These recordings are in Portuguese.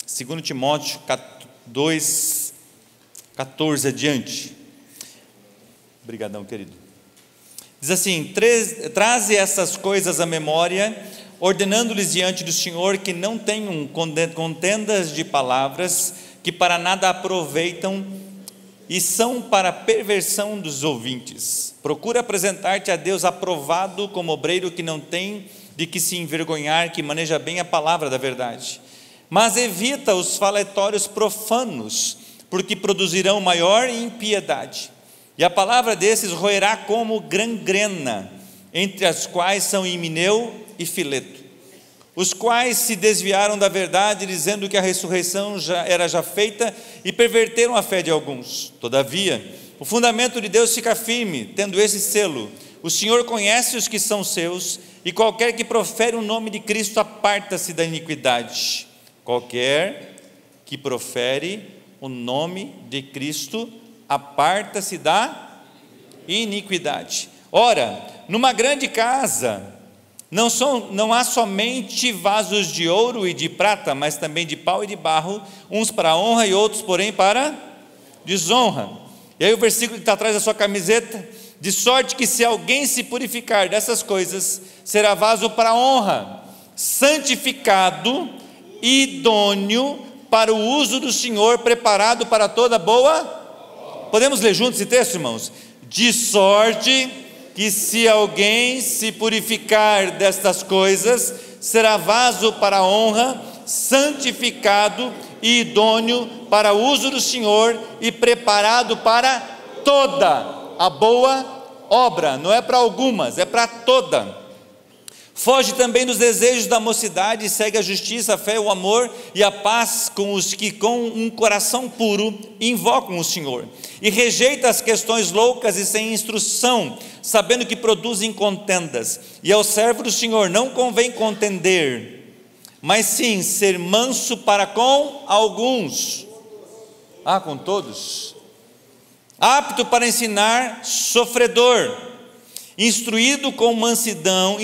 2 Timóteo 2, 14 adiante. Obrigadão, querido. Diz assim: traze essas coisas à memória, ordenando-lhes diante do Senhor que não tenham contendas de palavras, que para nada aproveitam e são para perversão dos ouvintes. Procura apresentar-te a Deus aprovado como obreiro que não tem de que se envergonhar, que maneja bem a palavra da verdade. Mas evita os falatórios profanos, porque produzirão maior impiedade. E a palavra desses roerá como gangrena, entre as quais são Himeneu e Fileto, os quais se desviaram da verdade, dizendo que a ressurreição era já feita, e perverteram a fé de alguns. Todavia, o fundamento de Deus fica firme, tendo esse selo: o Senhor conhece os que são seus, e qualquer que profere o nome de Cristo aparta-se da iniquidade. Qualquer que profere o nome de Cristo aparta-se da iniquidade. Ora, numa grande casa não há somente vasos de ouro e de prata, mas também de pau e de barro, uns para honra e outros, porém, para desonra. E aí o versículo que está atrás da sua camiseta: de sorte que se alguém se purificar dessas coisas, será vaso para honra, santificado, idôneo para o uso do Senhor, preparado para toda boa. Podemos ler juntos esse texto, irmãos? De sorte que se alguém se purificar destas coisas, será vaso para honra, santificado e idôneo para o uso do Senhor e preparado para toda a boa obra. Não é para algumas, é para toda. Foge também dos desejos da mocidade e segue a justiça, a fé, o amor e a paz com os que com um coração puro invocam o Senhor. E rejeita as questões loucas e sem instrução, sabendo que produzem contendas. E ao servo do Senhor não convém contender, mas sim ser manso para com alguns. Com todos. Apto para ensinar, sofredor, instruindo com mansidão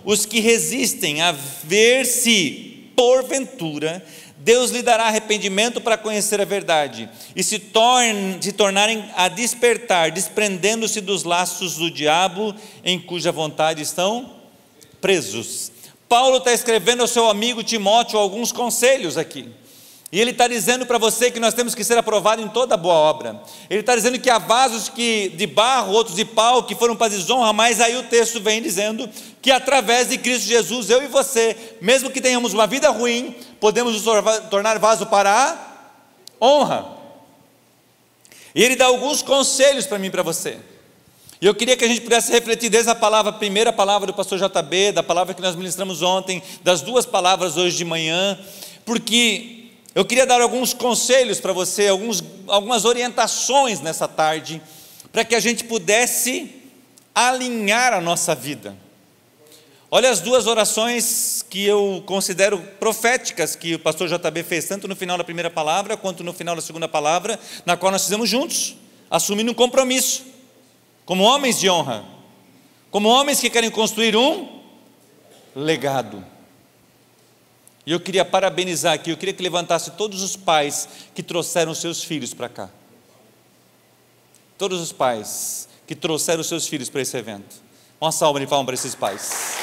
os que resistem, a ver se, porventura, Deus lhe dará arrependimento para conhecer a verdade, e se tornarem a despertar, desprendendo-se dos laços do diabo, em cuja vontade estão presos. Paulo está escrevendo ao seu amigo Timóteo alguns conselhos aqui. E ele está dizendo para você que nós temos que ser aprovados em toda boa obra. Ele está dizendo que há vasos de barro, outros de pau, que foram para desonra, mas aí o texto vem dizendo que através de Cristo Jesus, eu e você, mesmo que tenhamos uma vida ruim, podemos nos tornar vaso para a honra. E ele dá alguns conselhos para mim e para você. E eu queria que a gente pudesse refletir desde a primeira palavra do pastor JB, da palavra que nós ministramos ontem, das duas palavras hoje de manhã, porque eu queria dar alguns conselhos para você, algumas orientações nessa tarde, para que a gente pudesse alinhar a nossa vida. Olha as duas orações que eu considero proféticas, que o pastor JB fez, tanto no final da primeira palavra, quanto no final da segunda palavra, na qual nós fizemos juntos, assumindo um compromisso, como homens de honra, como homens que querem construir um legado. E eu queria parabenizar aqui, eu queria que levantasse todos os pais que trouxeram seus filhos para cá. Todos os pais que trouxeram seus filhos para esse evento. Uma salva de palmas para esses pais.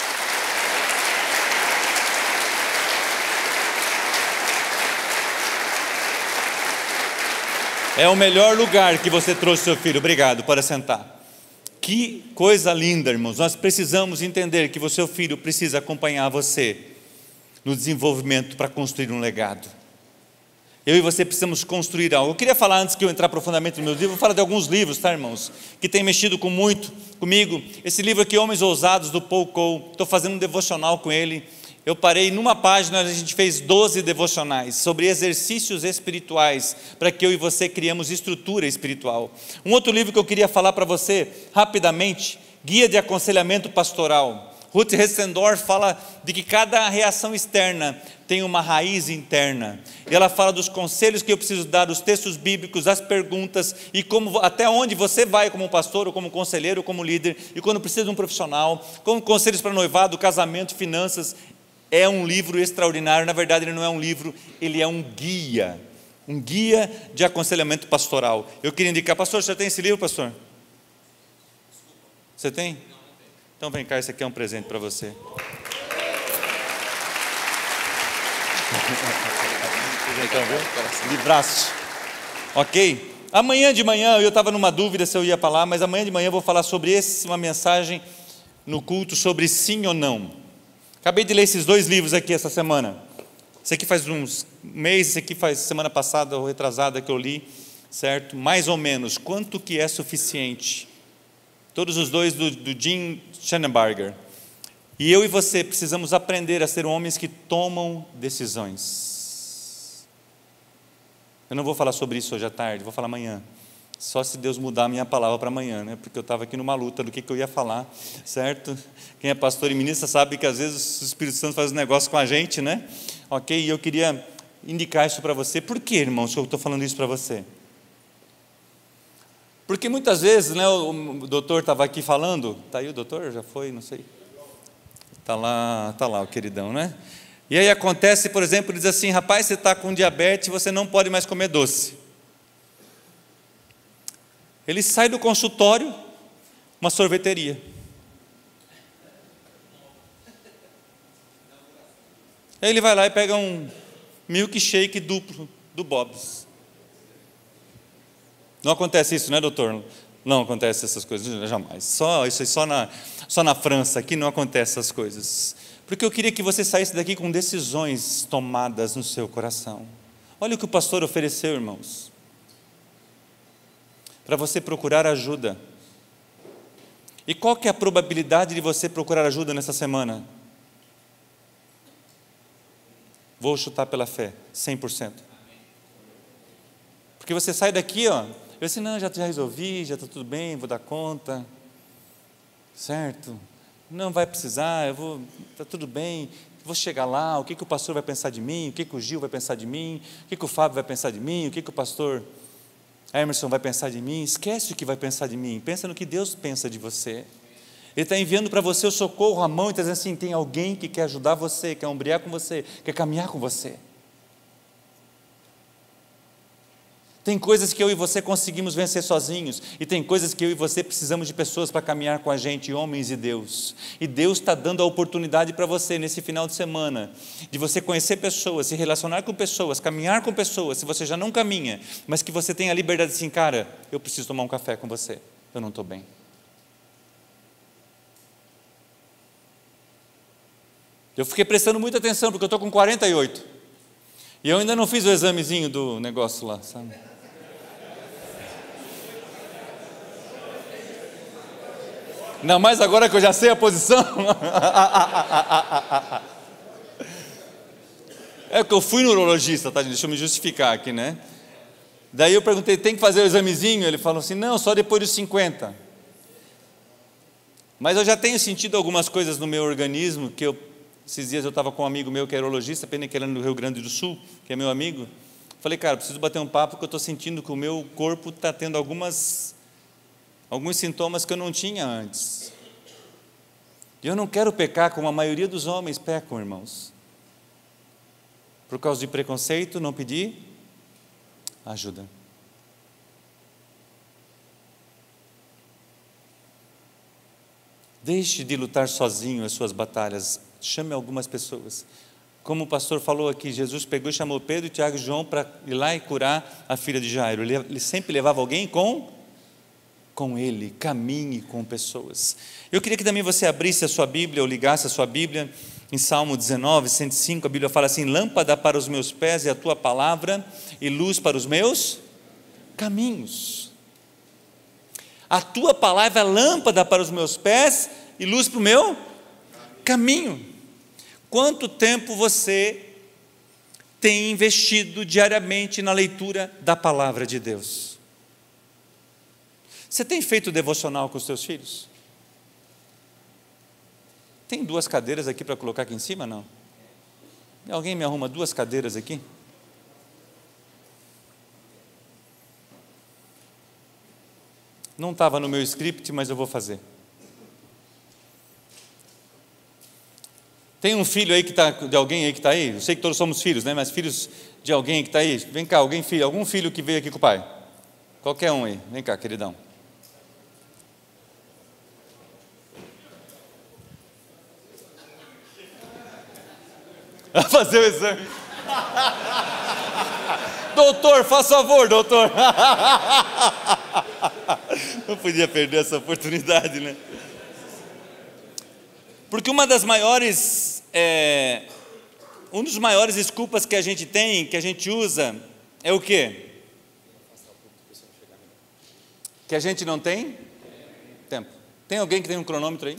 É o melhor lugar que você trouxe seu filho. Obrigado, pode sentar. Que coisa linda, irmãos. Nós precisamos entender que o seu filho precisa acompanhar você no desenvolvimento para construir um legado. Eu e você precisamos construir algo. Eu queria falar, antes que eu entrar profundamente no meu livro, vou falar de alguns livros, tá, irmãos, que tem mexido muito comigo. Esse livro aqui, Homens Ousados, do Paul Cole, estou fazendo um devocional com ele. Eu parei numa página, a gente fez 12 devocionais sobre exercícios espirituais, para que eu e você criemos estrutura espiritual. Um outro livro que eu queria falar para você, rapidamente, Guia de Aconselhamento Pastoral. Ruth Hessendorf fala de que cada reação externa tem uma raiz interna. E ela fala dos conselhos que eu preciso dar, dos textos bíblicos, as perguntas, e até onde você vai como pastor, ou como conselheiro, ou como líder, e quando precisa de um profissional, como conselhos para noivado, casamento, finanças. é um livro extraordinário. Na verdade, ele não é um livro, ele é um guia de aconselhamento pastoral. Eu queria indicar, pastor, você tem esse livro, pastor? Você tem? Então vem cá, esse aqui é um presente para você. Livraço. Ok? Amanhã de manhã, eu estava numa dúvida se eu ia falar, mas amanhã de manhã eu vou falar sobre uma mensagem no culto sobre sim ou não. Acabei de ler esses 2 livros aqui essa semana. Esse aqui faz uns meses, esse aqui faz semana passada ou retrasada que eu li, certo? Mais ou menos, quanto que é suficiente? Todos os 2 do Jim Schnenberger. E eu e você precisamos aprender a ser homens que tomam decisões. Eu não vou falar sobre isso hoje à tarde, vou falar amanhã. Só se Deus mudar a minha palavra para amanhã, né? Porque eu estava aqui numa luta do que eu ia falar, certo? Quem é pastor e ministra sabe que às vezes o Espírito Santo faz um negócio com a gente, né? Ok? E eu queria indicar isso para você. Por que, irmãos, que eu estou falando isso para você? Porque muitas vezes, né, o doutor estava aqui falando, está aí o doutor? Já foi? Não sei. Está lá o queridão, né? E aí acontece, por exemplo, diz assim, rapaz, você está com diabetes, você não pode mais comer doce. Ele sai do consultório, uma sorveteria. Aí ele vai lá e pega um milkshake duplo do Bob's. Não acontece isso, né, doutor? Não acontece essas coisas, jamais. Só na França, aqui não acontece essas coisas. Porque eu queria que você saísse daqui com decisões tomadas no seu coração. Olha o que o pastor ofereceu, irmãos. Para você procurar ajuda. E qual que é a probabilidade de você procurar ajuda nessa semana? Vou chutar pela fé, 100%. Porque você sai daqui, ó, eu disse, não, já resolvi, já está tudo bem, vou dar conta, certo? Não vai precisar, está tudo bem, vou chegar lá, o que o pastor vai pensar de mim, o que o Gil vai pensar de mim, o que o Fábio vai pensar de mim, o que o pastor Emerson vai pensar de mim. Esquece o que vai pensar de mim, pensa no que Deus pensa de você. Ele está enviando para você o socorro, a mão, e está dizendo assim, tem alguém que quer ajudar você, quer ombrear com você, quer caminhar com você. Tem coisas que eu e você conseguimos vencer sozinhos, e tem coisas que eu e você precisamos de pessoas para caminhar com a gente, homens e Deus. E Deus está dando a oportunidade para você, nesse final de semana, de você conhecer pessoas, se relacionar com pessoas, caminhar com pessoas, se você já não caminha, mas que você tenha a liberdade assim, cara, eu preciso tomar um café com você, eu não estou bem. Eu fiquei prestando muita atenção, porque eu estou com 48, e eu ainda não fiz o examezinho do negócio lá, sabe? Não, mas agora que eu já sei a posição. É que eu fui no urologista, tá? Deixa eu me justificar aqui, né? Daí eu perguntei, tem que fazer o examezinho? Ele falou assim, não, só depois dos 50. Mas eu já tenho sentido algumas coisas no meu organismo, esses dias eu estava com um amigo meu que é urologista, pena que ele é no Rio Grande do Sul, que é meu amigo. Falei, cara, preciso bater um papo, porque eu estou sentindo que o meu corpo está tendo alguns sintomas que eu não tinha antes. E eu não quero pecar como a maioria dos homens pecam, irmãos. Por causa de preconceito, não pedir ajuda. Deixe de lutar sozinho as suas batalhas. Chame algumas pessoas. Como o pastor falou aqui, Jesus pegou e chamou Pedro, Tiago e João para ir lá e curar a filha de Jairo. Ele sempre levava alguém com ele, caminhe com pessoas. Eu queria que também você abrisse a sua Bíblia, ou ligasse a sua Bíblia, em Salmo 19, 105, a Bíblia fala assim, lâmpada para os meus pés é a tua palavra, e luz para os meus caminhos. A tua palavra é lâmpada para os meus pés, e luz para o meu caminho. Quanto tempo você tem investido diariamente na leitura da palavra de Deus? Você tem feito devocional com os seus filhos? Tem 2 cadeiras aqui para colocar aqui em cima, não? Alguém me arruma 2 cadeiras aqui? Não estava no meu script, mas eu vou fazer. Tem um filho aí que está, de alguém aí que está aí? Eu sei que todos somos filhos, né? Mas filhos de alguém que está aí? Vem cá, algum filho que veio aqui com o pai? Qualquer um aí. Vem cá, queridão. Vai fazer o exame. Doutor, faz favor, doutor. Não podia perder essa oportunidade, né? Porque um dos maiores desculpas que a gente tem, que a gente usa, é o quê? Que a gente não tem tempo. Tem alguém que tem um cronômetro aí?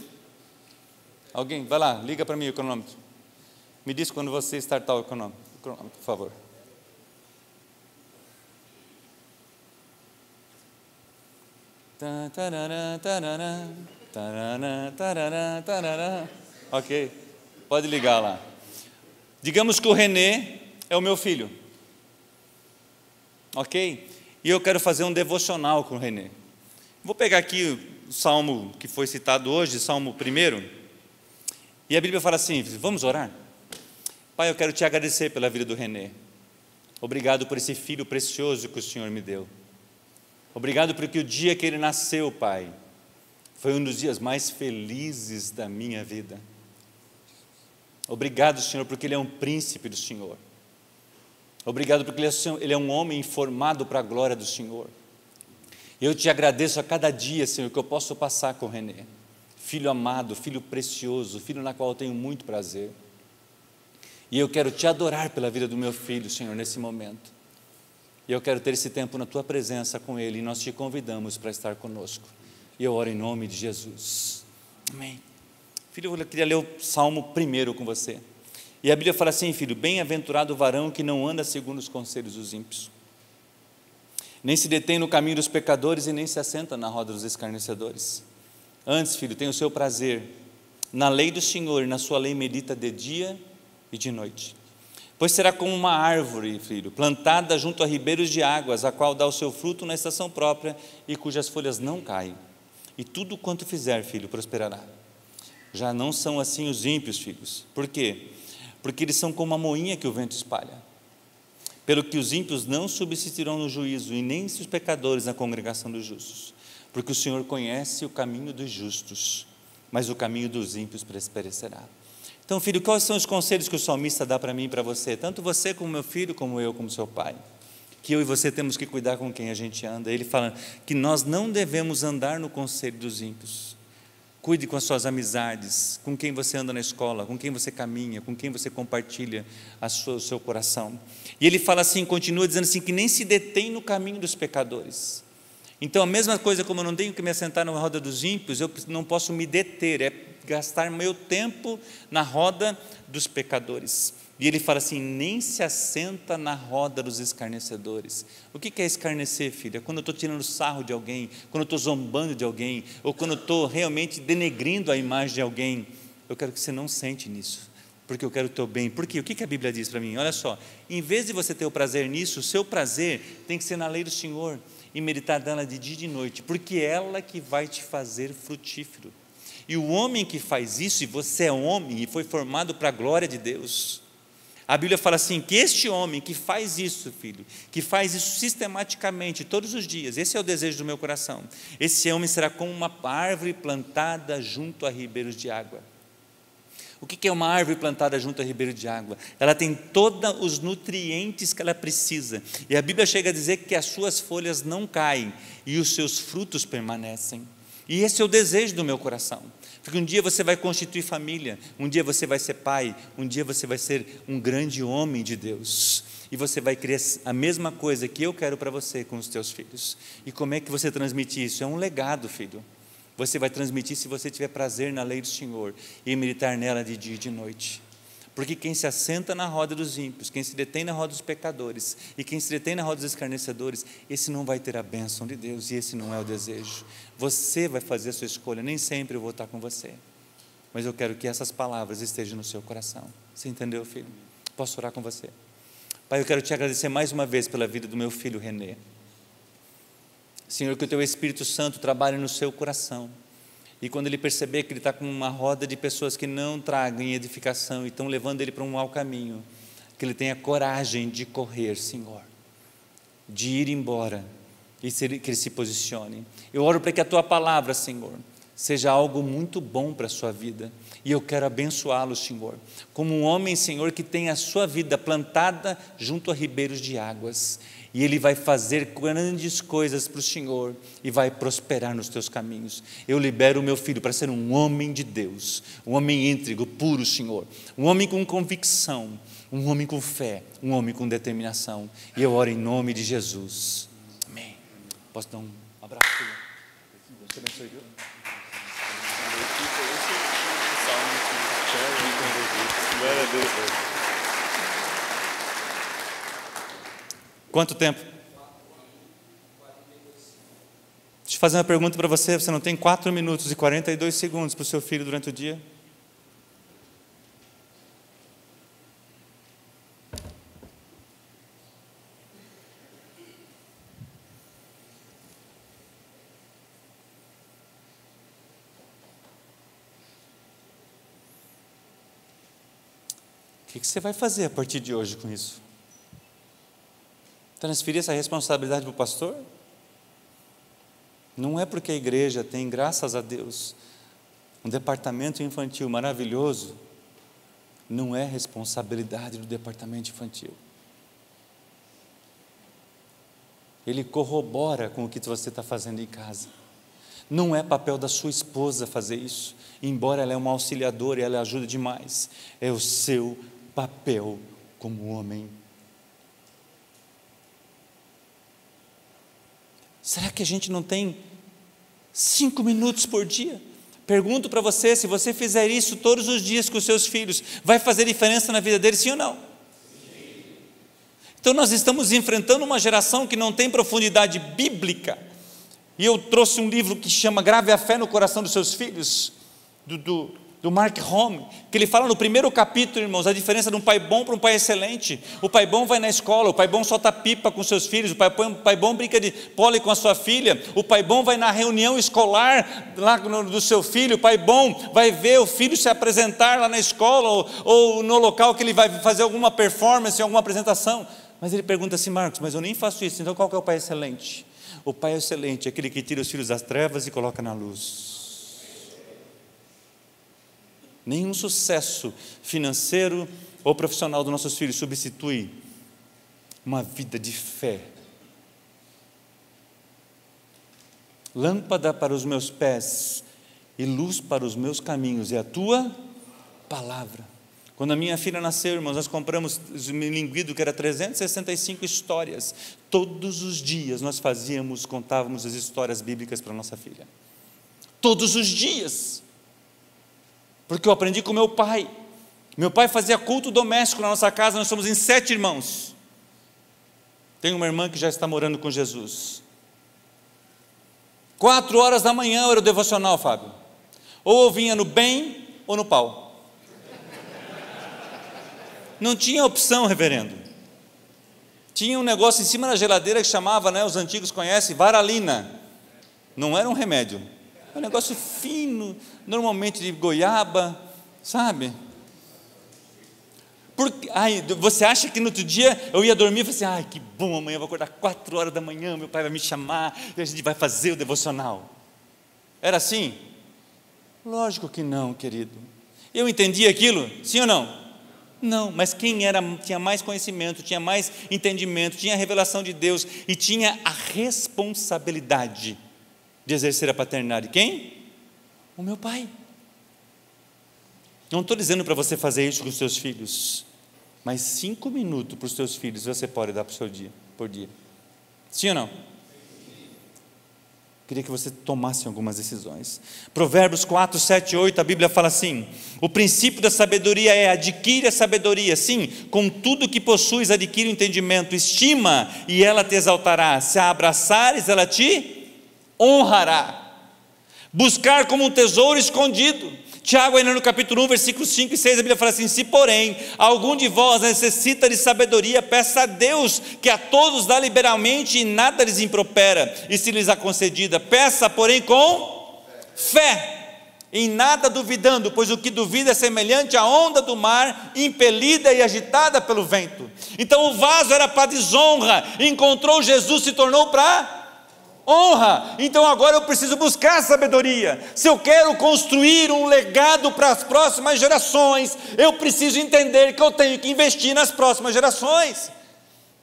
Alguém? Vai lá, liga para mim o cronômetro. Me diz quando você startar o cronômetro, por favor. Ok, pode ligar lá. Digamos que o René é o meu filho, ok? E eu quero fazer um devocional com o René. Vou pegar aqui o salmo que foi citado hoje, Salmo 1, e a Bíblia fala assim: vamos orar? Pai, eu quero te agradecer pela vida do René. Obrigado por esse filho precioso que o Senhor me deu. Obrigado porque o dia que ele nasceu, Pai, foi um dos dias mais felizes da minha vida. Obrigado, Senhor, porque ele é um príncipe do Senhor. Obrigado porque ele é um homem formado para a glória do Senhor. Eu te agradeço a cada dia, Senhor, que eu posso passar com o René. Filho amado, filho precioso, filho na qual eu tenho muito prazer. E eu quero te adorar pela vida do meu filho, Senhor, nesse momento. E eu quero ter esse tempo na tua presença com ele, e nós te convidamos para estar conosco. E eu oro em nome de Jesus. Amém. Filho, eu queria ler o Salmo 1 com você. E a Bíblia fala assim, filho: bem-aventurado o varão que não anda segundo os conselhos dos ímpios, nem se detém no caminho dos pecadores, e nem se assenta na roda dos escarnecedores. Antes, filho, tem o seu prazer na lei do Senhor, e na sua lei medita de dia e de noite. Pois será como uma árvore, filho, plantada junto a ribeiros de águas, a qual dá o seu fruto na estação própria, e cujas folhas não caem. E tudo quanto fizer, filho, prosperará. Já não são assim os ímpios, filhos. Por quê? Porque eles são como a moinha que o vento espalha. Pelo que os ímpios não subsistirão no juízo, e nem os pecadores na congregação dos justos. Porque o Senhor conhece o caminho dos justos, mas o caminho dos ímpios perecerá. Então, filho, quais são os conselhos que o salmista dá para mim e para você? Tanto você como meu filho, como eu, como seu pai. Que eu e você temos que cuidar com quem a gente anda. Ele fala que nós não devemos andar no conselho dos ímpios. Cuide com as suas amizades, com quem você anda na escola, com quem você caminha, com quem você compartilha o seu coração. E ele fala assim, continua dizendo assim, que nem se detém no caminho dos pecadores. Então, a mesma coisa, como eu não tenho que me assentar na roda dos ímpios, eu não posso me deter, é gastar meu tempo na roda dos pecadores. E ele fala assim, nem se assenta na roda dos escarnecedores. O que é escarnecer, filho? É quando eu estou tirando sarro de alguém, quando eu estou zombando de alguém, ou quando eu estou realmente denegrindo a imagem de alguém. Eu quero que você não sente nisso, porque eu quero o teu bem. Por quê? O que a Bíblia diz para mim? Olha só, em vez de você ter o prazer nisso, o seu prazer tem que ser na lei do Senhor, e meditar dela de dia e de noite, porque é ela que vai te fazer frutífero. E o homem que faz isso, e você é homem e foi formado para a glória de Deus, a Bíblia fala assim, que este homem que faz isso, filho, que faz isso sistematicamente, todos os dias, esse é o desejo do meu coração, esse homem será como uma árvore plantada junto a ribeiros de água. O que é uma árvore plantada junto a ribeiro de água? Ela tem todos os nutrientes que ela precisa, e a Bíblia chega a dizer que as suas folhas não caem, e os seus frutos permanecem. E esse é o desejo do meu coração, porque um dia você vai constituir família, um dia você vai ser pai, um dia você vai ser um grande homem de Deus, e você vai querer a mesma coisa que eu quero para você com os teus filhos. E como é que você transmite isso? É um legado, filho. Você vai transmitir se você tiver prazer na lei do Senhor e meditar nela de dia e de noite. Porque quem se assenta na roda dos ímpios, quem se detém na roda dos pecadores e quem se detém na roda dos escarnecedores, esse não vai ter a bênção de Deus, e esse não é o desejo. Você vai fazer a sua escolha, nem sempre eu vou estar com você, mas eu quero que essas palavras estejam no seu coração. Você entendeu, filho? Posso orar com você? Pai, eu quero te agradecer mais uma vez pela vida do meu filho René. Senhor, que o teu Espírito Santo trabalhe no seu coração, E quando ele perceber que ele está com uma roda de pessoas que não tragam edificação e estão levando ele para um mau caminho, que ele tenha coragem de correr, Senhor, de ir embora e que ele se posicione. Eu oro para que a tua palavra, Senhor, seja algo muito bom para a sua vida, e eu quero abençoá-lo, Senhor, como um homem, Senhor, que tem a sua vida plantada junto a ribeiros de águas, e ele vai fazer grandes coisas para o Senhor, e vai prosperar nos teus caminhos. Eu libero o meu filho para ser um homem de Deus, um homem íntegro, puro, Senhor, um homem com convicção, um homem com fé, um homem com determinação, e eu oro em nome de Jesus, amém. Posso dar um abraço? Deus te abençoe, viu? Quanto tempo? Deixa eu fazer uma pergunta para você. Você não tem 4 minutos e 42 segundos para o seu filho durante o dia? O que você vai fazer a partir de hoje com isso? Transferir essa responsabilidade para o pastor? Não é porque a igreja tem, graças a Deus, um departamento infantil maravilhoso, não é responsabilidade do departamento infantil. Ele corrobora com o que você está fazendo em casa. Não é papel da sua esposa fazer isso, embora ela é uma auxiliadora e ela ajuda demais. É o seu papel como homem. Será que a gente não tem 5 minutos por dia? Pergunto para você, se você fizer isso todos os dias com os seus filhos, vai fazer diferença na vida deles, sim ou não? Sim. Então nós estamos enfrentando uma geração que não tem profundidade bíblica, e eu trouxe um livro que chama Grave a Fé no Coração dos Seus Filhos, do Mark Home, que ele fala no primeiro capítulo, irmãos, a diferença de um pai bom para um pai excelente. O pai bom vai na escola, o pai bom solta pipa com seus filhos, o pai bom brinca de pole com a sua filha, o pai bom vai na reunião escolar lá do seu filho, o pai bom vai ver o filho se apresentar lá na escola, ou no local que ele vai fazer alguma performance, alguma apresentação. Mas ele pergunta assim: Marcos, mas eu nem faço isso, então qual que é o pai excelente? O pai excelente é aquele que tira os filhos das trevas e coloca na luz. Nenhum sucesso financeiro ou profissional dos nossos filhos substitui uma vida de fé. Lâmpada para os meus pés e luz para os meus caminhos é a tua palavra. Quando a minha filha nasceu, irmãos, nós compramos um linguido que era 365 histórias. Todos os dias nós contávamos as histórias bíblicas para a nossa filha. Todos os dias. Porque eu aprendi com meu pai. Meu pai fazia culto doméstico na nossa casa, nós somos em 7 irmãos. Tem uma irmã que já está morando com Jesus. 4 horas da manhã era o devocional, Fábio. Ou eu vinha no bem ou no pau. Não tinha opção, reverendo. Tinha um negócio em cima da geladeira que chamava, os antigos conhecem, varalina. Não era um remédio. É um negócio fino, normalmente de goiaba, sabe? Você acha que no outro dia eu ia dormir e falei assim: ai, que bom, amanhã eu vou acordar 4 horas da manhã, meu pai vai me chamar e a gente vai fazer o devocional. Era assim? Lógico que não, querido. Eu entendi aquilo, sim ou não? Não, mas quem tinha mais conhecimento, tinha mais entendimento, tinha a revelação de Deus e tinha a responsabilidade de exercer a paternidade. Quem? O meu pai. Não estou dizendo para você fazer isso com os seus filhos, mas 5 minutos para os seus filhos você pode dar para o seu dia, por dia. Sim ou não? Queria que você tomasse algumas decisões. Provérbios 4, 7, 8, a Bíblia fala assim: o princípio da sabedoria é: adquire a sabedoria, sim, com tudo que possuis adquire o entendimento, estima e ela te exaltará, se a abraçares ela te honrará. Buscar como um tesouro escondido. Tiago, ainda no capítulo 1, versículos 5 e 6, a Bíblia fala assim: se porém algum de vós necessita de sabedoria, peça a Deus, que a todos dá liberalmente e nada lhes impropera, e se lhes é concedida, peça porém com fé, em nada duvidando, pois o que duvida é semelhante à onda do mar, impelida e agitada pelo vento. Então o vaso era para desonra, encontrou Jesus, se tornou para honra. Então agora eu preciso buscar sabedoria. Se eu quero construir um legado para as próximas gerações, eu preciso entender que eu tenho que investir nas próximas gerações.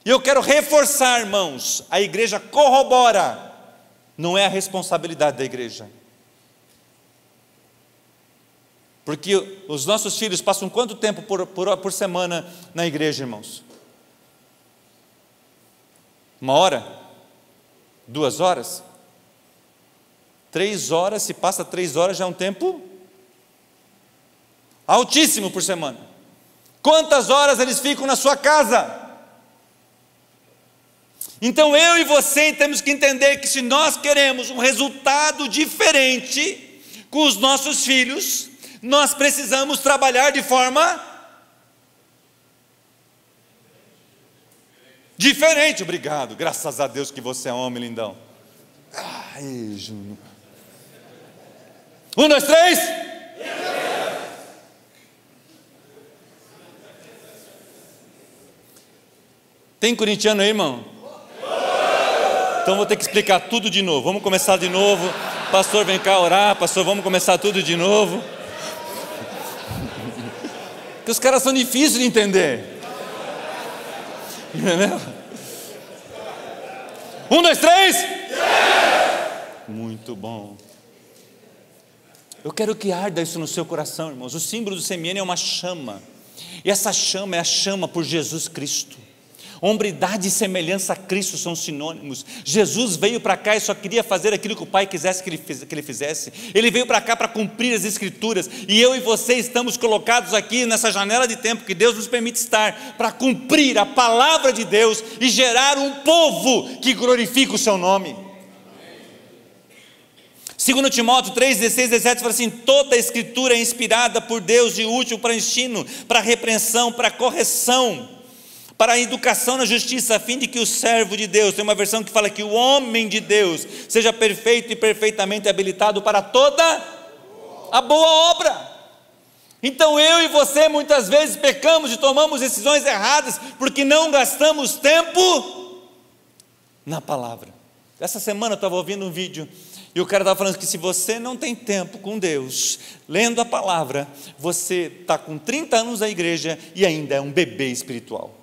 E eu quero reforçar, irmãos, a igreja corrobora, não é a responsabilidade da igreja. Porque os nossos filhos passam quanto tempo por semana na igreja, irmãos? 1 hora? 2 horas? 3 horas, se passa 3 horas já é um tempo altíssimo por semana. Quantas horas eles ficam na sua casa? Então eu e você temos que entender que se nós queremos um resultado diferente com os nossos filhos, nós precisamos trabalhar de forma diferente. Obrigado, graças a Deus que você é homem, lindão. Ai, Júnior. 1, 2, 3. Tem corintiano aí, irmão? Então vou ter que explicar tudo de novo. Vamos começar de novo. Pastor, vem cá orar. Pastor, vamos começar tudo de novo. Porque os caras são difíceis de entender. Entendeu? 1, 2, 3. Muito bom. Eu quero que arda isso no seu coração, irmãos. O símbolo do CMN é uma chama. E essa chama é a chama por Jesus Cristo. Hombridade e semelhança a Cristo são sinônimos. Jesus veio para cá e só queria fazer aquilo que o Pai quisesse que ele fizesse. Ele veio para cá para cumprir as Escrituras. E eu e você estamos colocados aqui nessa janela de tempo que Deus nos permite estar, para cumprir a palavra de Deus e gerar um povo que glorifica o seu nome. 2 Timóteo 3, 16, 17 fala assim: toda a Escritura é inspirada por Deus e útil para ensino, para repreensão, para correção, para a educação na justiça, a fim de que o servo de Deus, tem uma versão que fala que o homem de Deus seja perfeito e perfeitamente habilitado para toda a boa obra. Então eu e você muitas vezes pecamos e tomamos decisões erradas, porque não gastamos tempo na palavra. Essa semana eu estava ouvindo um vídeo, e o cara estava falando que se você não tem tempo com Deus, lendo a palavra, você está com 30 anos na igreja e ainda é um bebê espiritual.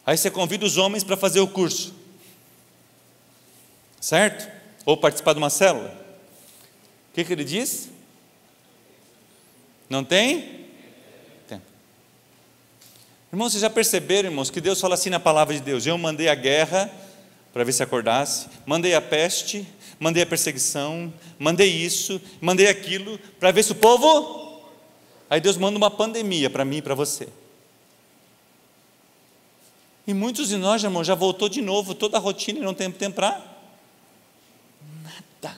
Aí você convida os homens para fazer o curso, certo? Ou participar de uma célula. O que ele diz? Não tem? Tem. Irmãos, vocês já perceberam, irmãos, que Deus fala assim na palavra de Deus: eu mandei a guerra para ver se acordasse, mandei a peste, mandei a perseguição, mandei isso, mandei aquilo, para ver se o povo... Aí Deus manda uma pandemia para mim e para você. E muitos de nós, irmãos, já voltou de novo toda a rotina e não tem tempo para nada.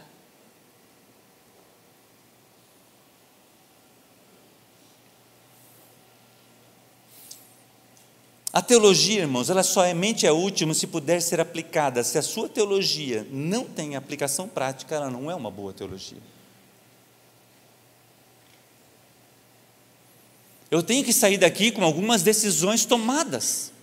A teologia, irmãos, ela somente é útil se puder ser aplicada. Se a sua teologia não tem aplicação prática, ela não é uma boa teologia. Eu tenho que sair daqui com algumas decisões tomadas.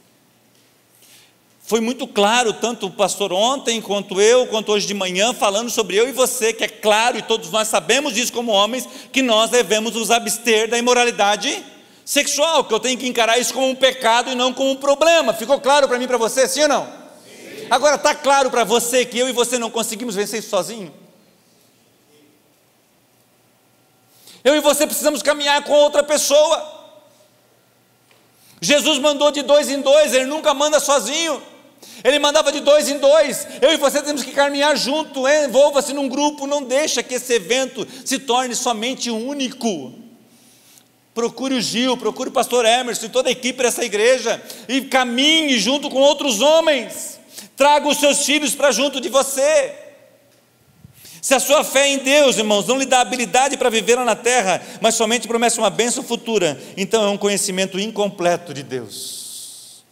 Foi muito claro, tanto o pastor ontem, quanto eu, quanto hoje de manhã, falando sobre eu e você, que é claro, e todos nós sabemos disso como homens, que nós devemos nos abster da imoralidade sexual, que eu tenho que encarar isso como um pecado e não como um problema. Ficou claro para mim e para você, sim ou não? Sim. Agora, está claro para você que eu e você não conseguimos vencer isso sozinho? Eu e você precisamos caminhar com outra pessoa. Jesus mandou de 2 em 2, Ele nunca manda sozinho. Ele mandava de 2 em 2. Eu e você temos que caminhar junto. Envolva-se num grupo, não deixa que esse evento se torne somente único. Procure o Gil, procure o pastor Emerson e toda a equipe dessa igreja, e caminhe junto com outros homens. Traga os seus filhos para junto de você. Se a sua fé em Deus, irmãos, não lhe dá habilidade para viver lá na terra, mas somente promete uma bênção futura, então é um conhecimento incompleto de Deus.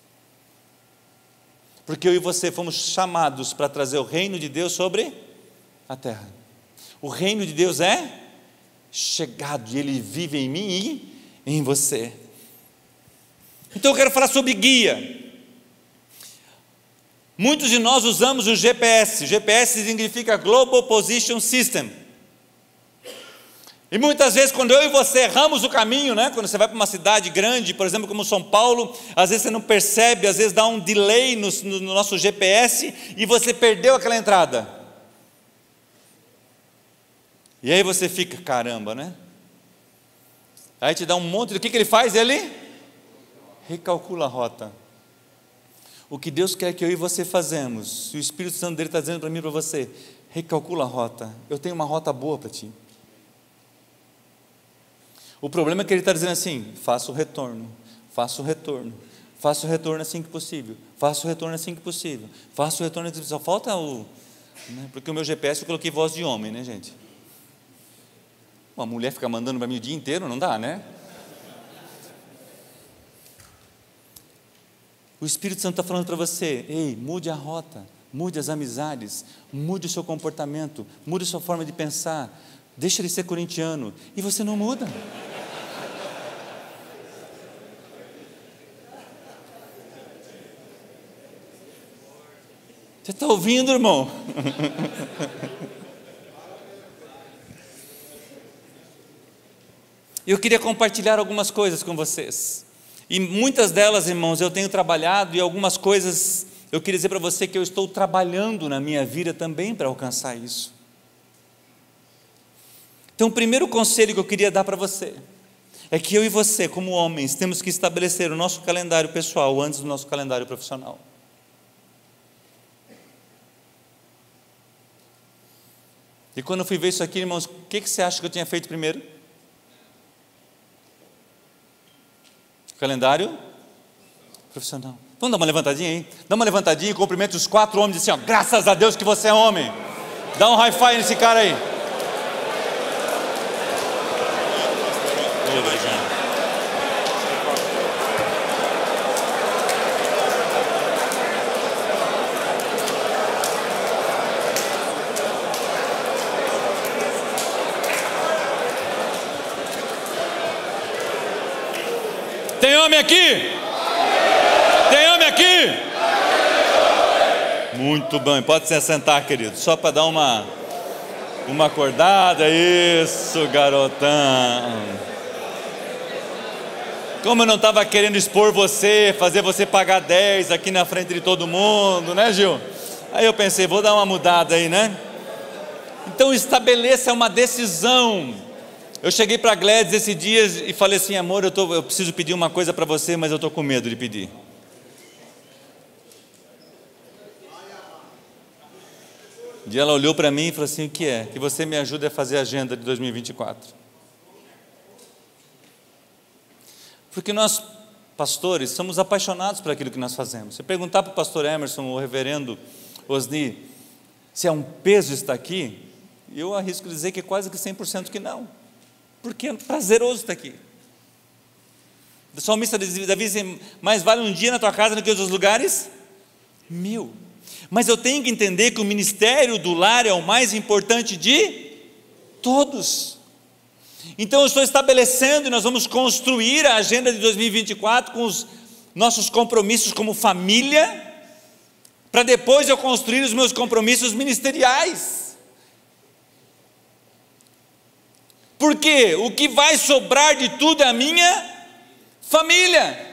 Porque eu e você fomos chamados para trazer o reino de Deus sobre a terra. O reino de Deus é chegado e Ele vive em mim e em você. Então eu quero falar sobre guia. Muitos de nós usamos o GPS. GPS significa Global Position System. E muitas vezes quando eu e você erramos o caminho, né? Quando você vai para uma cidade grande, por exemplo como São Paulo, às vezes você não percebe, às vezes dá um delay no nosso GPS e você perdeu aquela entrada. E aí você fica, caramba, né? Aí te dá um monte, o que ele faz? Ele recalcula a rota. O que Deus quer que eu e você fazemos, se o Espírito Santo dele está dizendo para mim e para você, recalcula a rota, eu tenho uma rota boa para ti. O problema é que ele está dizendo assim, faça o retorno, faça o retorno, faça o retorno assim que possível, faça o retorno assim que possível, faça o retorno assim que possível. Só falta o... Né, porque o meu GPS eu coloquei voz de homem, né, gente? Uma mulher fica mandando para mim o dia inteiro, não dá, né? O Espírito Santo está falando para você, ei, mude a rota, mude as amizades, mude o seu comportamento, mude a sua forma de pensar, deixa ele ser corintiano, e você não muda. Você está ouvindo, irmão? Eu queria compartilhar algumas coisas com vocês, e muitas delas, irmãos, eu tenho trabalhado, e algumas coisas, eu queria dizer para você que eu estou trabalhando na minha vida também para alcançar isso. Então o primeiro conselho que eu queria dar para você, é que eu e você, como homens, temos que estabelecer o nosso calendário pessoal, antes do nosso calendário profissional. E quando eu fui ver isso aqui, irmãos, o que você acha que eu tinha feito primeiro? Calendário profissional. Vamos dar uma levantadinha aí? Dá uma levantadinha e cumprimenta os 4 homens assim, ó, graças a Deus que você é homem. Dá um high five nesse cara aí. Tem homem aqui? Tem homem aqui? Muito bem, pode se assentar, querido, só para dar uma acordada. Isso, garotão. Como eu não estava querendo expor você, fazer você pagar 10 aqui na frente de todo mundo, né, Gil? Aí eu pensei, vou dar uma mudada aí, né? Então estabeleça uma decisão. Eu cheguei para a Gladys esses dias e falei assim, amor, eu preciso pedir uma coisa para você, mas eu estou com medo de pedir. Um dia ela olhou para mim e falou assim, o que é? Que você me ajude a fazer a agenda de 2024. Porque nós, pastores, somos apaixonados por aquilo que nós fazemos. Se perguntar para o pastor Emerson, ou o reverendo Osni, se é um peso estar aqui, eu arrisco dizer que é quase que 100% que não. Porque é prazeroso estar aqui. O salmista Davi, mais vale um dia na tua casa do que os outros lugares 1000. Mas eu tenho que entender que o ministério do lar é o mais importante de todos. Então eu estou estabelecendo, e nós vamos construir a agenda de 2024 com os nossos compromissos como família, para depois eu construir os meus compromissos ministeriais. Porque o que vai sobrar de tudo é a minha família.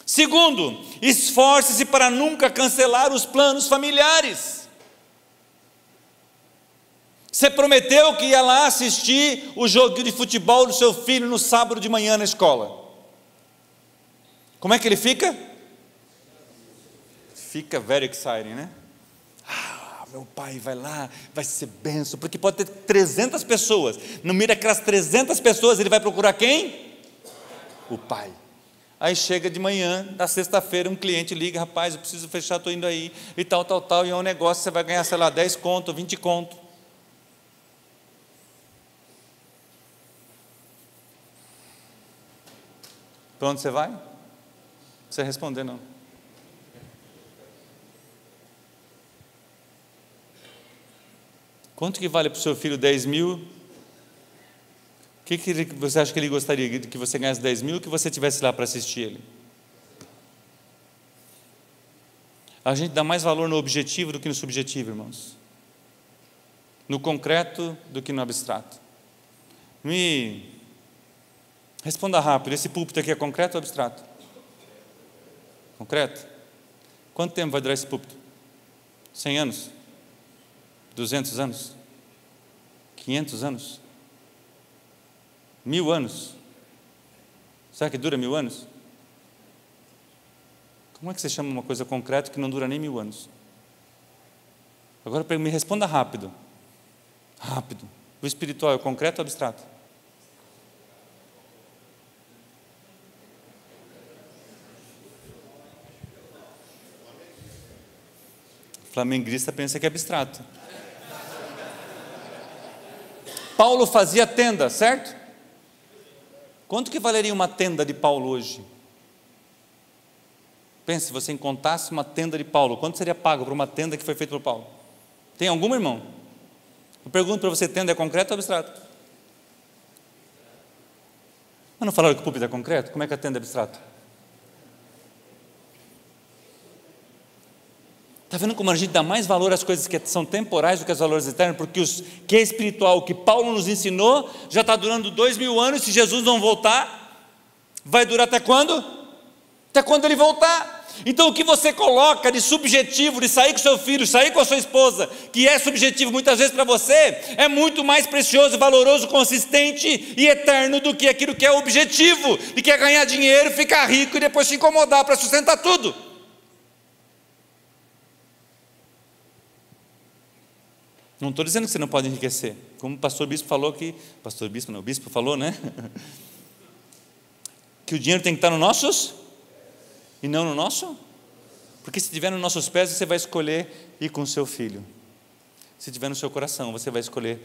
Segundo, esforce-se para nunca cancelar os planos familiares. Você prometeu que ia lá assistir o jogo de futebol do seu filho no sábado de manhã na escola. Como é que ele fica? Fica very exciting, né? Meu pai vai lá, vai ser benção, porque pode ter 300 pessoas, no meio daquelas 300 pessoas, ele vai procurar quem? O pai. Aí chega de manhã, da sexta-feira, um cliente liga, rapaz, eu preciso fechar, estou indo aí, e tal, e é um negócio, você vai ganhar, sei lá, 10 conto, 20 conto. Para onde você vai? Não precisa responder não. Quanto que vale para o seu filho 10 mil? O que você acha que ele gostaria? Que você ganhasse 10 mil ou que você estivesse lá para assistir ele? A gente dá mais valor no objetivo do que no subjetivo, irmãos. No concreto do que no abstrato. Me responda rápido, esse púlpito aqui é concreto ou abstrato? Concreto? Quanto tempo vai durar esse púlpito? 100 anos? 200 anos? 500 anos? 1000 anos? Será que dura 1000 anos? Como é que você chama uma coisa concreta que não dura nem 1000 anos? Agora me responda rápido. Rápido. O espiritual é concreto ou abstrato? O flamenguista pensa que é abstrato. Paulo fazia tenda, certo? Quanto que valeria uma tenda de Paulo hoje? Pense, se você encontrasse uma tenda de Paulo, quanto seria pago por uma tenda que foi feita por Paulo? Tem alguma, irmão? Eu pergunto para você, tenda é concreto ou abstrato? Mas não falaram que o púlpito é concreto? Como é que a tenda é abstrato? Está vendo como a gente dá mais valor às coisas que são temporais do que aos valores eternos? Porque que é espiritual, o que Paulo nos ensinou, já está durando 2000 anos, se Jesus não voltar, vai durar até quando? Até quando ele voltar. Então o que você coloca de subjetivo, de sair com seu filho, sair com a sua esposa, que é subjetivo muitas vezes para você, é muito mais precioso, valoroso, consistente e eterno do que aquilo que é objetivo, e que é ganhar dinheiro, ficar rico e depois se incomodar para sustentar tudo. Não estou dizendo que você não pode enriquecer, como o pastor bispo falou que, o bispo falou, né? Que o dinheiro tem que estar nos nossos e não no nosso, porque se estiver nos nossos pés, você vai escolher ir com o seu filho. Se estiver no seu coração, você vai escolher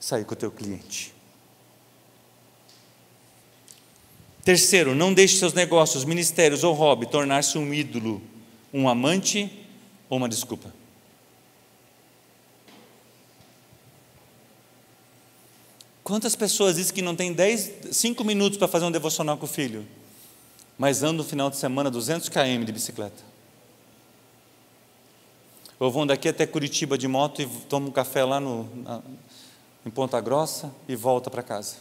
sair com o teu cliente. Terceiro, não deixe seus negócios, ministérios ou hobby tornar-se um ídolo, um amante ou uma desculpa. Quantas pessoas dizem que não tem 5 minutos para fazer um devocional com o filho, mas andam no final de semana 200 km de bicicleta? Ou vão daqui até Curitiba de moto e tomam um café lá em Ponta Grossa e volta para casa.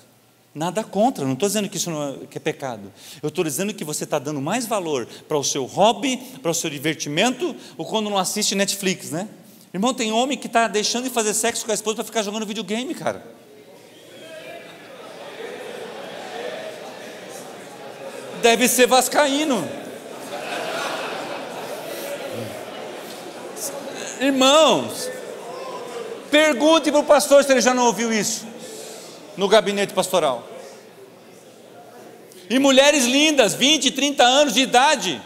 Nada contra, não estou dizendo que isso que é pecado. Eu estou dizendo que você está dando mais valor para o seu hobby, para o seu divertimento, ou quando não assiste Netflix, né? Irmão, tem homem que está deixando de fazer sexo com a esposa para ficar jogando videogame, cara. Deve ser vascaíno. Irmãos, pergunte para o pastor se ele já não ouviu isso no gabinete pastoral. E mulheres lindas, 20, 30 anos de idade,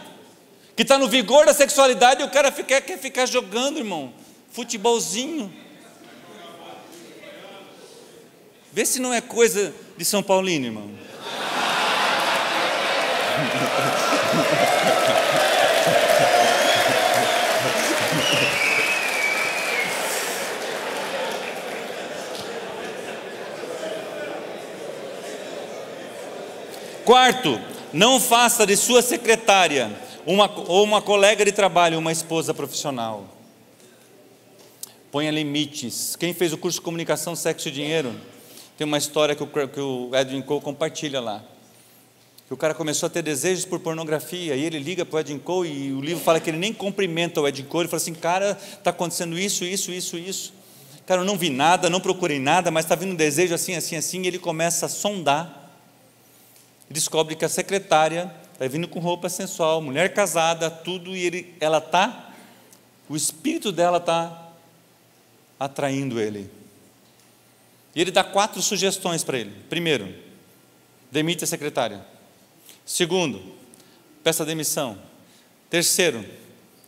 que está no vigor da sexualidade, e o cara quer ficar jogando, irmão, futebolzinho. Vê se não é coisa de São Paulino, irmão. Quarto, não faça de sua secretária ou uma colega de trabalho uma esposa profissional. Ponha limites. Quem fez o curso de comunicação, sexo e dinheiro, tem uma história que o Edwin Cole compartilha lá. Que o cara começou a ter desejos por pornografia, e ele liga para o Edwin Cole, e o livro fala que ele nem cumprimenta o Edwin Cole, ele fala assim, cara, está acontecendo isso. Cara, eu não vi nada, não procurei nada, mas está vindo um desejo assim, e ele começa a sondar, e descobre que a secretária está vindo com roupa sensual, mulher casada, tudo, e o espírito dela está atraindo ele. E ele dá 4 sugestões para ele. Primeiro, demite a secretária. Segundo, peça demissão. Terceiro,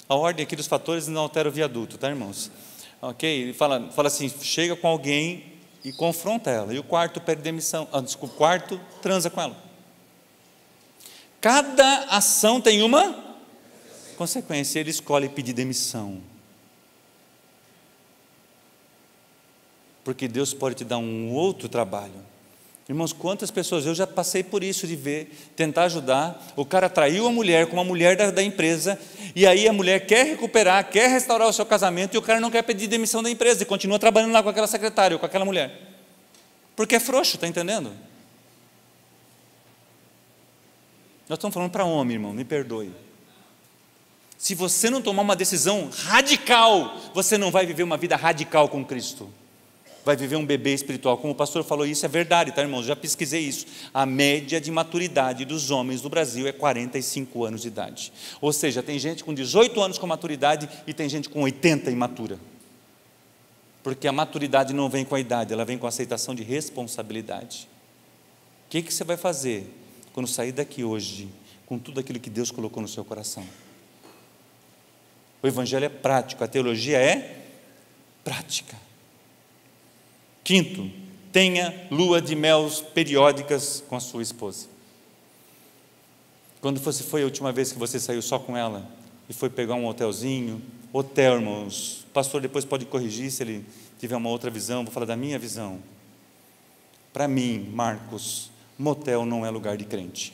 a ordem aqui dos fatores não altera o viaduto, tá, irmãos? Ok? Ele fala assim, chega com alguém e confronta ela. E o quarto, pede demissão. O quarto, transa com ela. Cada ação tem uma consequência. Ele escolhe pedir demissão. porque Deus pode te dar um outro trabalho. Irmãos, quantas pessoas, eu já passei por isso de ver, tentar ajudar, o cara traiu a mulher com uma mulher da empresa, e aí a mulher quer recuperar, quer restaurar o seu casamento, e o cara não quer pedir demissão da empresa, e continua trabalhando lá com aquela secretária, ou com aquela mulher, porque é frouxo, está entendendo? Nós estamos falando para homem, irmão, me perdoe. Se você não tomar uma decisão radical, você não vai viver uma vida radical com Cristo. Vai viver um bebê espiritual. Como o pastor falou, isso é verdade, tá, irmãos? Já pesquisei isso. A média de maturidade dos homens do Brasil é 45 anos de idade. Ou seja, tem gente com 18 anos com maturidade e tem gente com 80 imatura. Porque a maturidade não vem com a idade, ela vem com a aceitação de responsabilidade. O que você vai fazer quando sair daqui hoje, com tudo aquilo que Deus colocou no seu coração? O evangelho é prático, a teologia é prática. Quinto, tenha lua de mel periódicas com a sua esposa. Quando foi a última vez que você saiu só com ela e foi pegar um hotelzinho? Hotel, irmãos, o pastor depois pode corrigir se ele tiver uma outra visão, vou falar da minha visão. Para mim, Marcos, motel não é lugar de crente.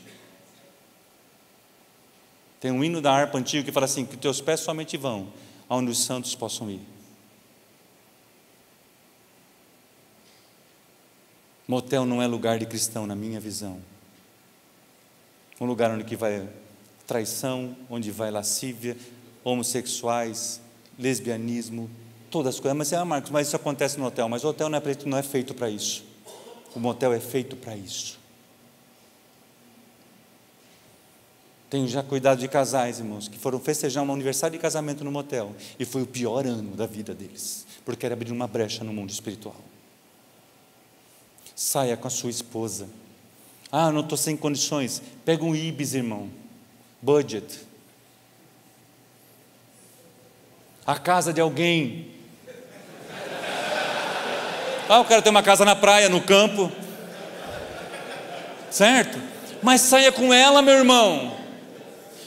Tem um hino da harpa antigo que fala assim, que teus pés somente vão aonde os santos possam ir. Motel não é lugar de cristão, na minha visão. Um lugar onde que vai traição, onde vai lascívia, homossexuais, lesbianismo, todas as coisas. Mas, Marcos, mas isso acontece no hotel. Mas o hotel não é feito para isso. O motel é feito para isso. Tenho já cuidado de casais, irmãos, que foram festejar um aniversário de casamento no motel, e foi o pior ano da vida deles, porque era abrir uma brecha no mundo espiritual. Saia com a sua esposa. Ah, não estou sem condições. Pega um Ibis, irmão. Budget. A casa de alguém. Ah, o cara tem uma casa na praia, no campo. Certo? Mas saia com ela, meu irmão.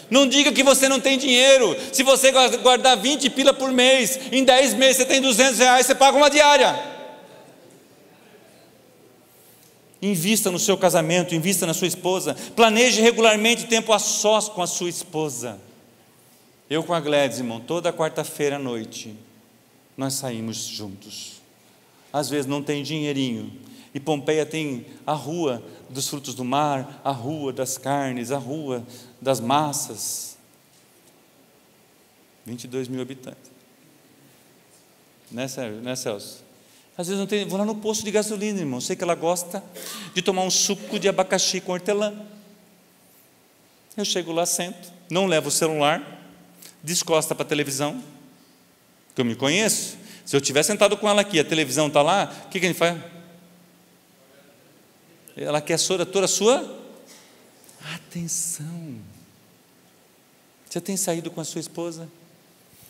Não diga que você não tem dinheiro. Se você guardar 20 pila por mês, em 10 meses você tem R$200, você paga uma diária. Invista no seu casamento, invista na sua esposa. Planeje regularmente tempo a sós com a sua esposa. Eu com a Gladys, irmão, toda quarta-feira à noite nós saímos juntos. Às vezes não tem dinheirinho, e Pompeia tem a rua dos frutos do mar, a rua das carnes, a rua das massas. 22 mil habitantes, né Celso? Às vezes não tem, vou lá no posto de gasolina, irmão, sei que ela gosta de tomar um suco de abacaxi com hortelã. Eu chego lá, sento, não levo o celular, descosta para a televisão, que eu me conheço. Se eu estiver sentado com ela aqui, a televisão está lá, o que a gente faz? Ela quer toda a sua atenção. Você tem saído com a sua esposa?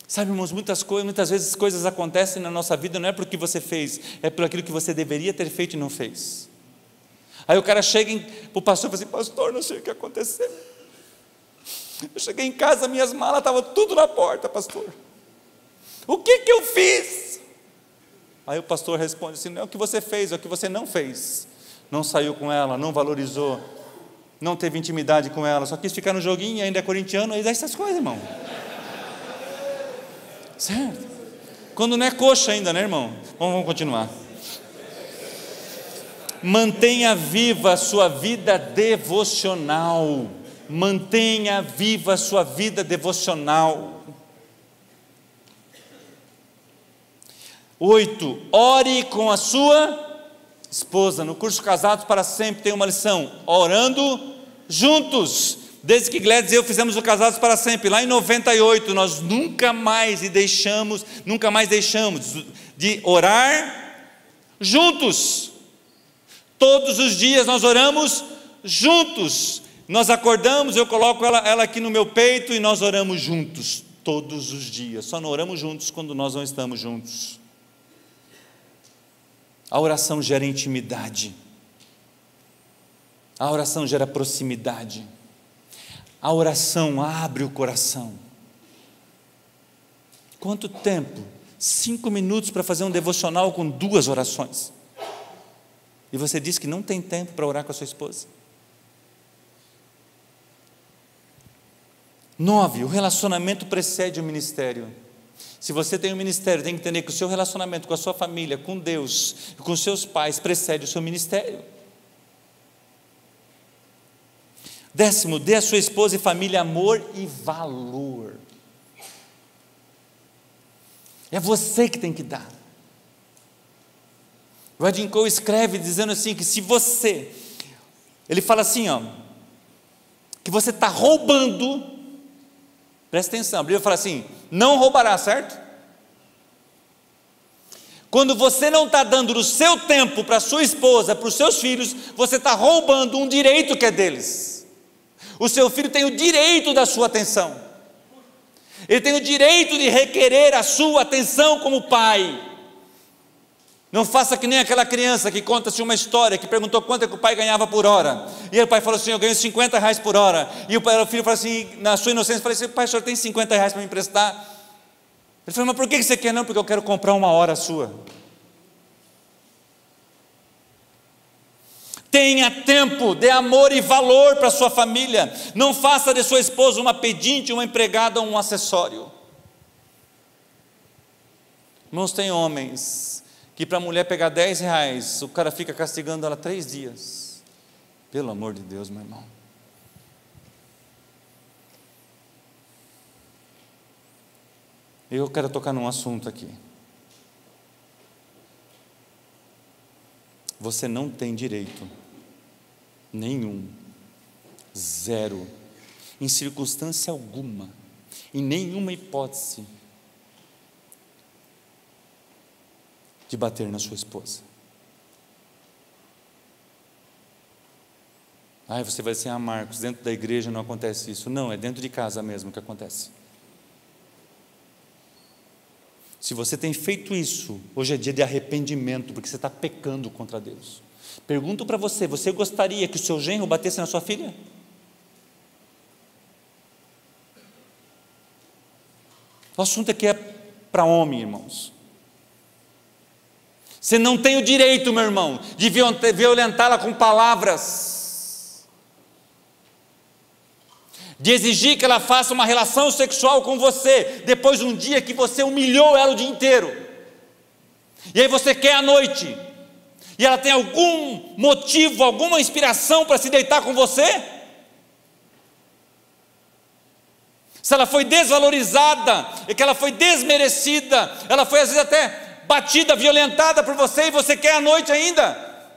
Sabe, irmãos, muitas vezes coisas acontecem na nossa vida, não é porque você fez, é por aquilo que você deveria ter feito e não fez. Aí o cara chega para o pastor e fala assim, pastor, não sei o que aconteceu. Eu cheguei em casa, minhas malas estavam tudo na porta, pastor. O que eu fiz? Aí o pastor responde assim, não é o que você fez, é o que você não fez. Não saiu com ela, não valorizou, não teve intimidade com ela, só quis ficar no joguinho, ainda é corintiano, aí dá essas coisas, irmão. Certo? Quando não é coxa ainda, né, irmão? Vamos continuar. Mantenha viva a sua vida devocional. Mantenha viva a sua vida devocional. 8. Ore com a sua esposa. No curso Casados para Sempre tem uma lição, orando juntos. Desde que Gladys e eu fizemos o Casados para Sempre, lá em 98, nós nunca mais deixamos de orar juntos. Todos os dias nós oramos juntos. Nós acordamos, eu coloco ela aqui no meu peito e nós oramos juntos, todos os dias. Só não oramos juntos quando nós não estamos juntos. A oração gera intimidade. A oração gera proximidade. A oração abre o coração. Quanto tempo 5 minutos para fazer um devocional com 2 orações. E você diz que não tem tempo para orar com a sua esposa. 9, o relacionamento precede o ministério. Se você tem um ministério, tem que entender que o seu relacionamento com a sua família, com Deus, com os seus pais, precede o seu ministério. 10, dê à sua esposa e família amor e valor. É você que tem que dar. O Ed Cole escreve dizendo assim, que se você, ele fala assim, que você está roubando, presta atenção, a Bíblia fala assim, não roubará, certo? Quando você não está dando o seu tempo para a sua esposa, para os seus filhos, você está roubando um direito que é deles. O seu filho tem o direito da sua atenção, ele tem o direito de requerer a sua atenção como pai. Não faça que nem aquela criança que conta-se uma história, que perguntou quanto é que o pai ganhava por hora, e aí o pai falou assim, eu ganho R$50 por hora, e o filho falou assim, na sua inocência, falou assim, pai, o senhor tem R$50 para me emprestar? Ele falou, mas por que você quer? Não, porque eu quero comprar 1 hora sua. Tenha tempo, dê amor e valor para a sua família, não faça de sua esposa uma pedinte, uma empregada ou um acessório. Irmãos, tem homens que para a mulher pegar R$10, o cara fica castigando ela 3 dias. Pelo amor de Deus, meu irmão. Eu quero tocar num assunto aqui. Você não tem direito nenhum, 0, em circunstância alguma, em nenhuma hipótese, de bater na sua esposa. Você vai dizer, Marcos, dentro da igreja não acontece isso. Não, é dentro de casa mesmo que acontece. Se você tem feito isso, hoje é dia de arrependimento, porque você está pecando contra Deus. Pergunto para você, você gostaria que o seu genro batesse na sua filha? O assunto aqui é para homem, irmãos. Você não tem o direito, meu irmão, de violentá-la com palavras, de exigir que ela faça uma relação sexual com você, depois de um dia que você humilhou ela o dia inteiro, e aí você quer à noite, e ela tem algum motivo, alguma inspiração para se deitar com você? Se ela foi desvalorizada, e que ela foi desmerecida, ela foi às vezes até batida, violentada por você, e você quer à noite ainda?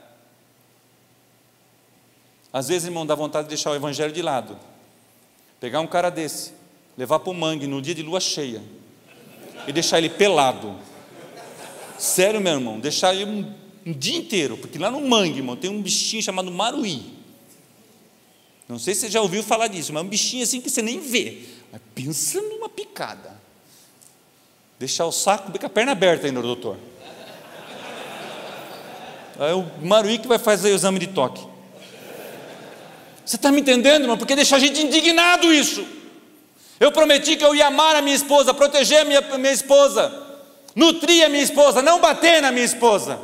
Às vezes, irmão, dá vontade de deixar o evangelho de lado, pegar um cara desse, levar para o mangue no dia de lua cheia, e deixar ele pelado. Sério, meu irmão, deixar ele um dia inteiro, porque lá no mangue, irmão, tem um bichinho chamado maruí. Não sei se você já ouviu falar disso, mas é um bichinho assim que você nem vê, mas pensa numa picada. Deixar o saco com a perna aberta ainda, doutor. É o maruí que vai fazer o exame de toque. Você está me entendendo, irmão? Porque deixa a gente indignado isso. Eu prometi que eu ia amar a minha esposa, proteger a minha esposa, nutrir a minha esposa, não bater na minha esposa.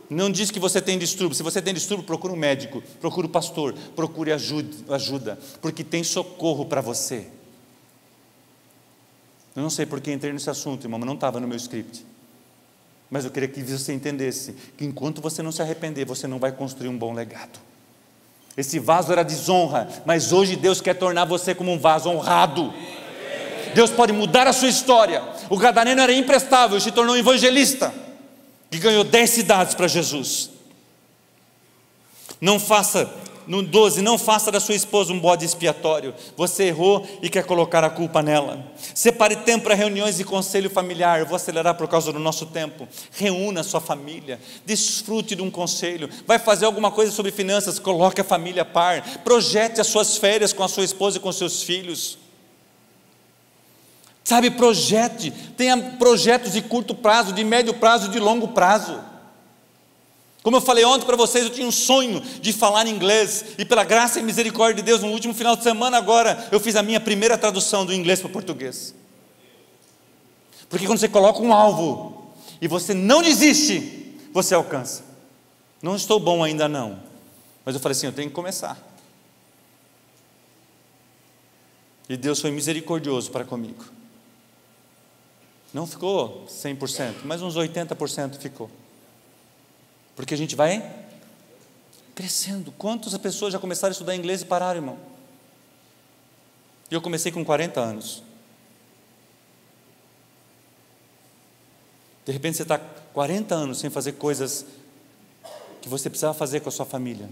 Não diz que você tem distúrbio. Se você tem distúrbio, procure um médico, procure um pastor, procure ajuda, porque tem socorro para você. Eu não sei porque entrei nesse assunto, irmão, mas não estava no meu script. Mas eu queria que você entendesse que enquanto você não se arrepender, você não vai construir um bom legado. Esse vaso era desonra, mas hoje Deus quer tornar você como um vaso honrado. Deus pode mudar a sua história. O gadareno era imprestável e se tornou um evangelista, que ganhou 10 cidades para Jesus. Não faça, no 12, não faça da sua esposa um bode expiatório. Você errou e quer colocar a culpa nela. Separe tempo para reuniões de conselho familiar. Eu vou acelerar por causa do nosso tempo. Reúna a sua família, desfrute de um conselho. Vai fazer alguma coisa sobre finanças, coloque a família a par. Projete as suas férias com a sua esposa e com seus filhos. Sabe, projete, tenha projetos de curto prazo, de médio prazo, de longo prazo. Como eu falei ontem para vocês, eu tinha um sonho de falar inglês, e pela graça e misericórdia de Deus, no último final de semana agora, eu fiz a minha primeira tradução do inglês para o português. Porque quando você coloca um alvo e você não desiste, você alcança. Não estou bom ainda não, mas eu falei assim, eu tenho que começar. E Deus foi misericordioso para comigo. Não ficou 100%, mas uns 80% ficou. Porque a gente vai crescendo. Quantas pessoas já começaram a estudar inglês e pararam, irmão? E eu comecei com 40 anos. De repente você está 40 anos sem fazer coisas que você precisava fazer com a sua família.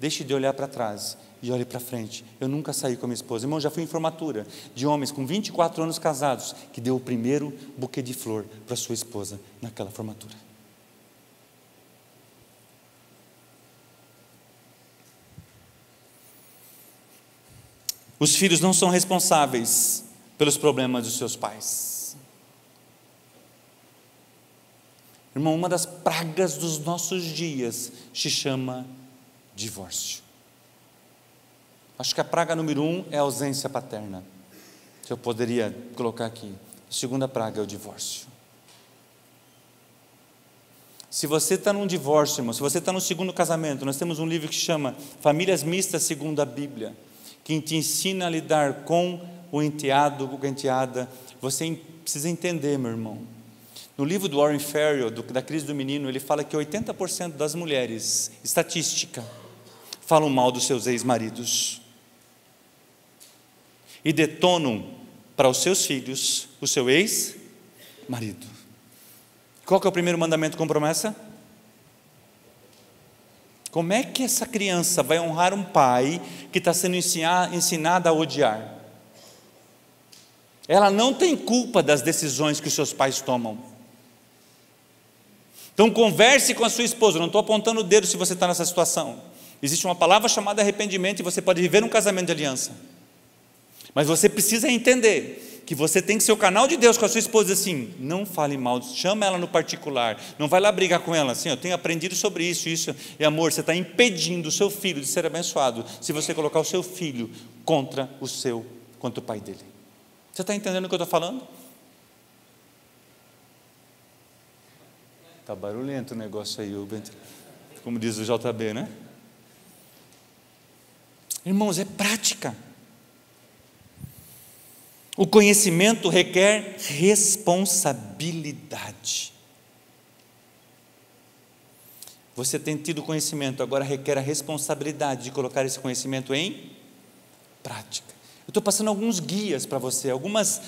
Deixe de olhar para trás e olhe para frente. Eu nunca saí com a minha esposa. Irmão, já fui em formatura de homens com 24 anos casados, que deu o primeiro buquê de flor para sua esposa naquela formatura. Os filhos não são responsáveis pelos problemas dos seus pais. Irmão, uma das pragas dos nossos dias se chama divórcio. Acho que a praga número 1 é a ausência paterna. Se eu poderia colocar aqui. A segunda praga é o divórcio. Se você está num divórcio, irmão, se você está no segundo casamento, nós temos um livro que chama Famílias Mistas segundo a Bíblia, que te ensina a lidar com o enteado, com a enteada. Você precisa entender, meu irmão. No livro do Warren Ferrier, da crise do menino, ele fala que 80% das mulheres, estatística, falam mal dos seus ex-maridos. E detonam para os seus filhos o seu ex-marido. Qual que é o primeiro mandamento com promessa? Como é que essa criança vai honrar um pai que está sendo ensinada a odiar? Ela não tem culpa das decisões que os seus pais tomam. Então converse com a sua esposa. Eu não estou apontando o dedo se você está nessa situação. Existe uma palavra chamada arrependimento e você pode viver um casamento de aliança. Mas você precisa entender que você tem que ser o canal de Deus com a sua esposa assim, não fale mal, chama ela no particular, não vai lá brigar com ela assim, eu tenho aprendido sobre isso, e amor, você está impedindo o seu filho de ser abençoado, se você colocar o seu filho contra o pai dele. Você está entendendo o que eu estou falando? Está barulhento o negócio aí, como diz o JB, né? Irmãos, é prática. O conhecimento requer responsabilidade. Você tem tido conhecimento, agora requer a responsabilidade de colocar esse conhecimento em prática. Eu estou passando alguns guias para você, algumas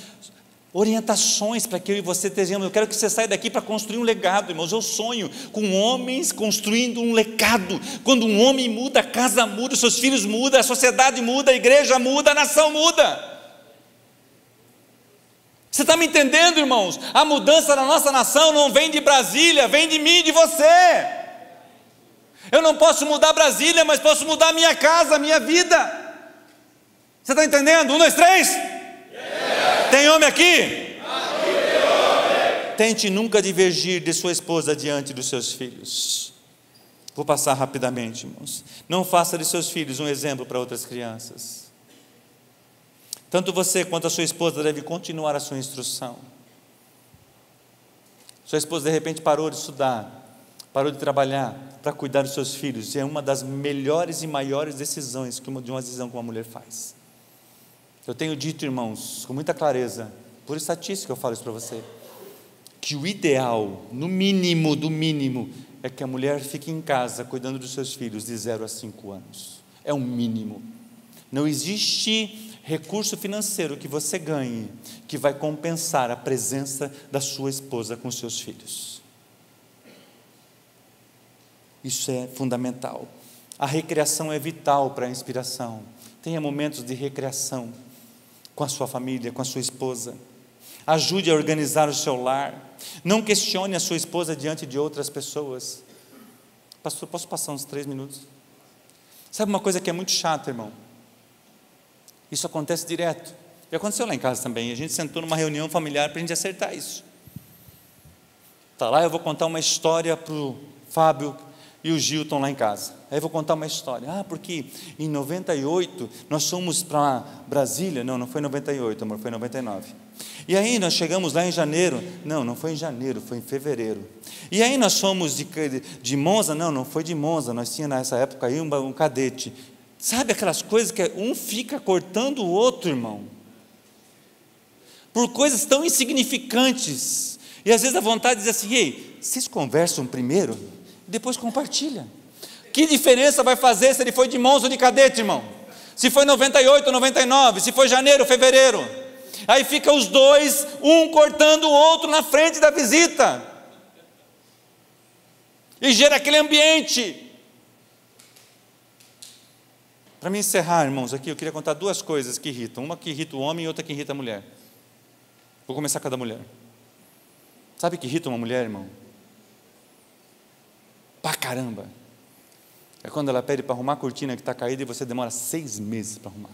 orientações para que eu e você estejamos. Eu quero que você saia daqui para construir um legado, irmãos. Eu sonho com homens construindo um legado. Quando um homem muda, a casa muda, os seus filhos mudam, a sociedade muda, a igreja muda, a nação muda. Você está me entendendo, irmãos? A mudança na nossa nação não vem de Brasília, vem de mim e de você. Eu não posso mudar Brasília, mas posso mudar a minha casa, a minha vida. Você está entendendo? 1, 2, 3. Tem homem aqui? Tente nunca divergir de sua esposa diante dos seus filhos. Vou passar rapidamente, irmãos. Não faça de seus filhos um exemplo para outras crianças. Tanto você quanto a sua esposa devem continuar a sua instrução. Sua esposa de repente parou de estudar, parou de trabalhar para cuidar dos seus filhos, e é uma das melhores e maiores decisões de uma decisão que uma mulher faz. Eu tenho dito, irmãos, com muita clareza, por estatística eu falo isso para você, que o ideal, no mínimo do mínimo, é que a mulher fique em casa cuidando dos seus filhos de 0 a 5 anos. É um mínimo. Não existe recurso financeiro que você ganhe que vai compensar a presença da sua esposa com seus filhos. Isso é fundamental. A recreação é vital para a inspiração. Tenha momentos de recreação com a sua família, com a sua esposa. Ajude a organizar o seu lar. Não questione a sua esposa diante de outras pessoas. Pastor, posso passar uns 3 minutos? Sabe uma coisa que é muito chata, irmão? Isso acontece direto. E aconteceu lá em casa também. A gente sentou numa reunião familiar para a gente acertar isso. Está lá, eu vou contar uma história para o Fábio e o Gil estão lá em casa. Aí eu vou contar uma história. Porque em 98 nós fomos para Brasília. Não foi em 98, amor, foi em 99. E aí nós chegamos lá em janeiro. Não foi em janeiro, foi em fevereiro. E aí nós fomos de Monza. Não foi de Monza, nós tínhamos nessa época aí um cadete. Sabe aquelas coisas que um fica cortando o outro, irmão? Por coisas tão insignificantes. E às vezes a vontade diz assim: ei, vocês conversam primeiro, depois compartilha. Que diferença vai fazer se ele foi de Monza ou de cadete, irmão? Se foi 98 ou 99, se foi janeiro ou fevereiro. Aí fica os dois, um cortando o outro na frente da visita. E gera aquele ambiente. Para me encerrar, irmãos, aqui eu queria contar duas coisas que irritam. Uma que irrita o homem e outra que irrita a mulher. Vou começar com a da mulher. Sabe o que irrita uma mulher, irmão? Pra caramba. É quando ela pede para arrumar a cortina que está caída e você demora 6 meses para arrumar.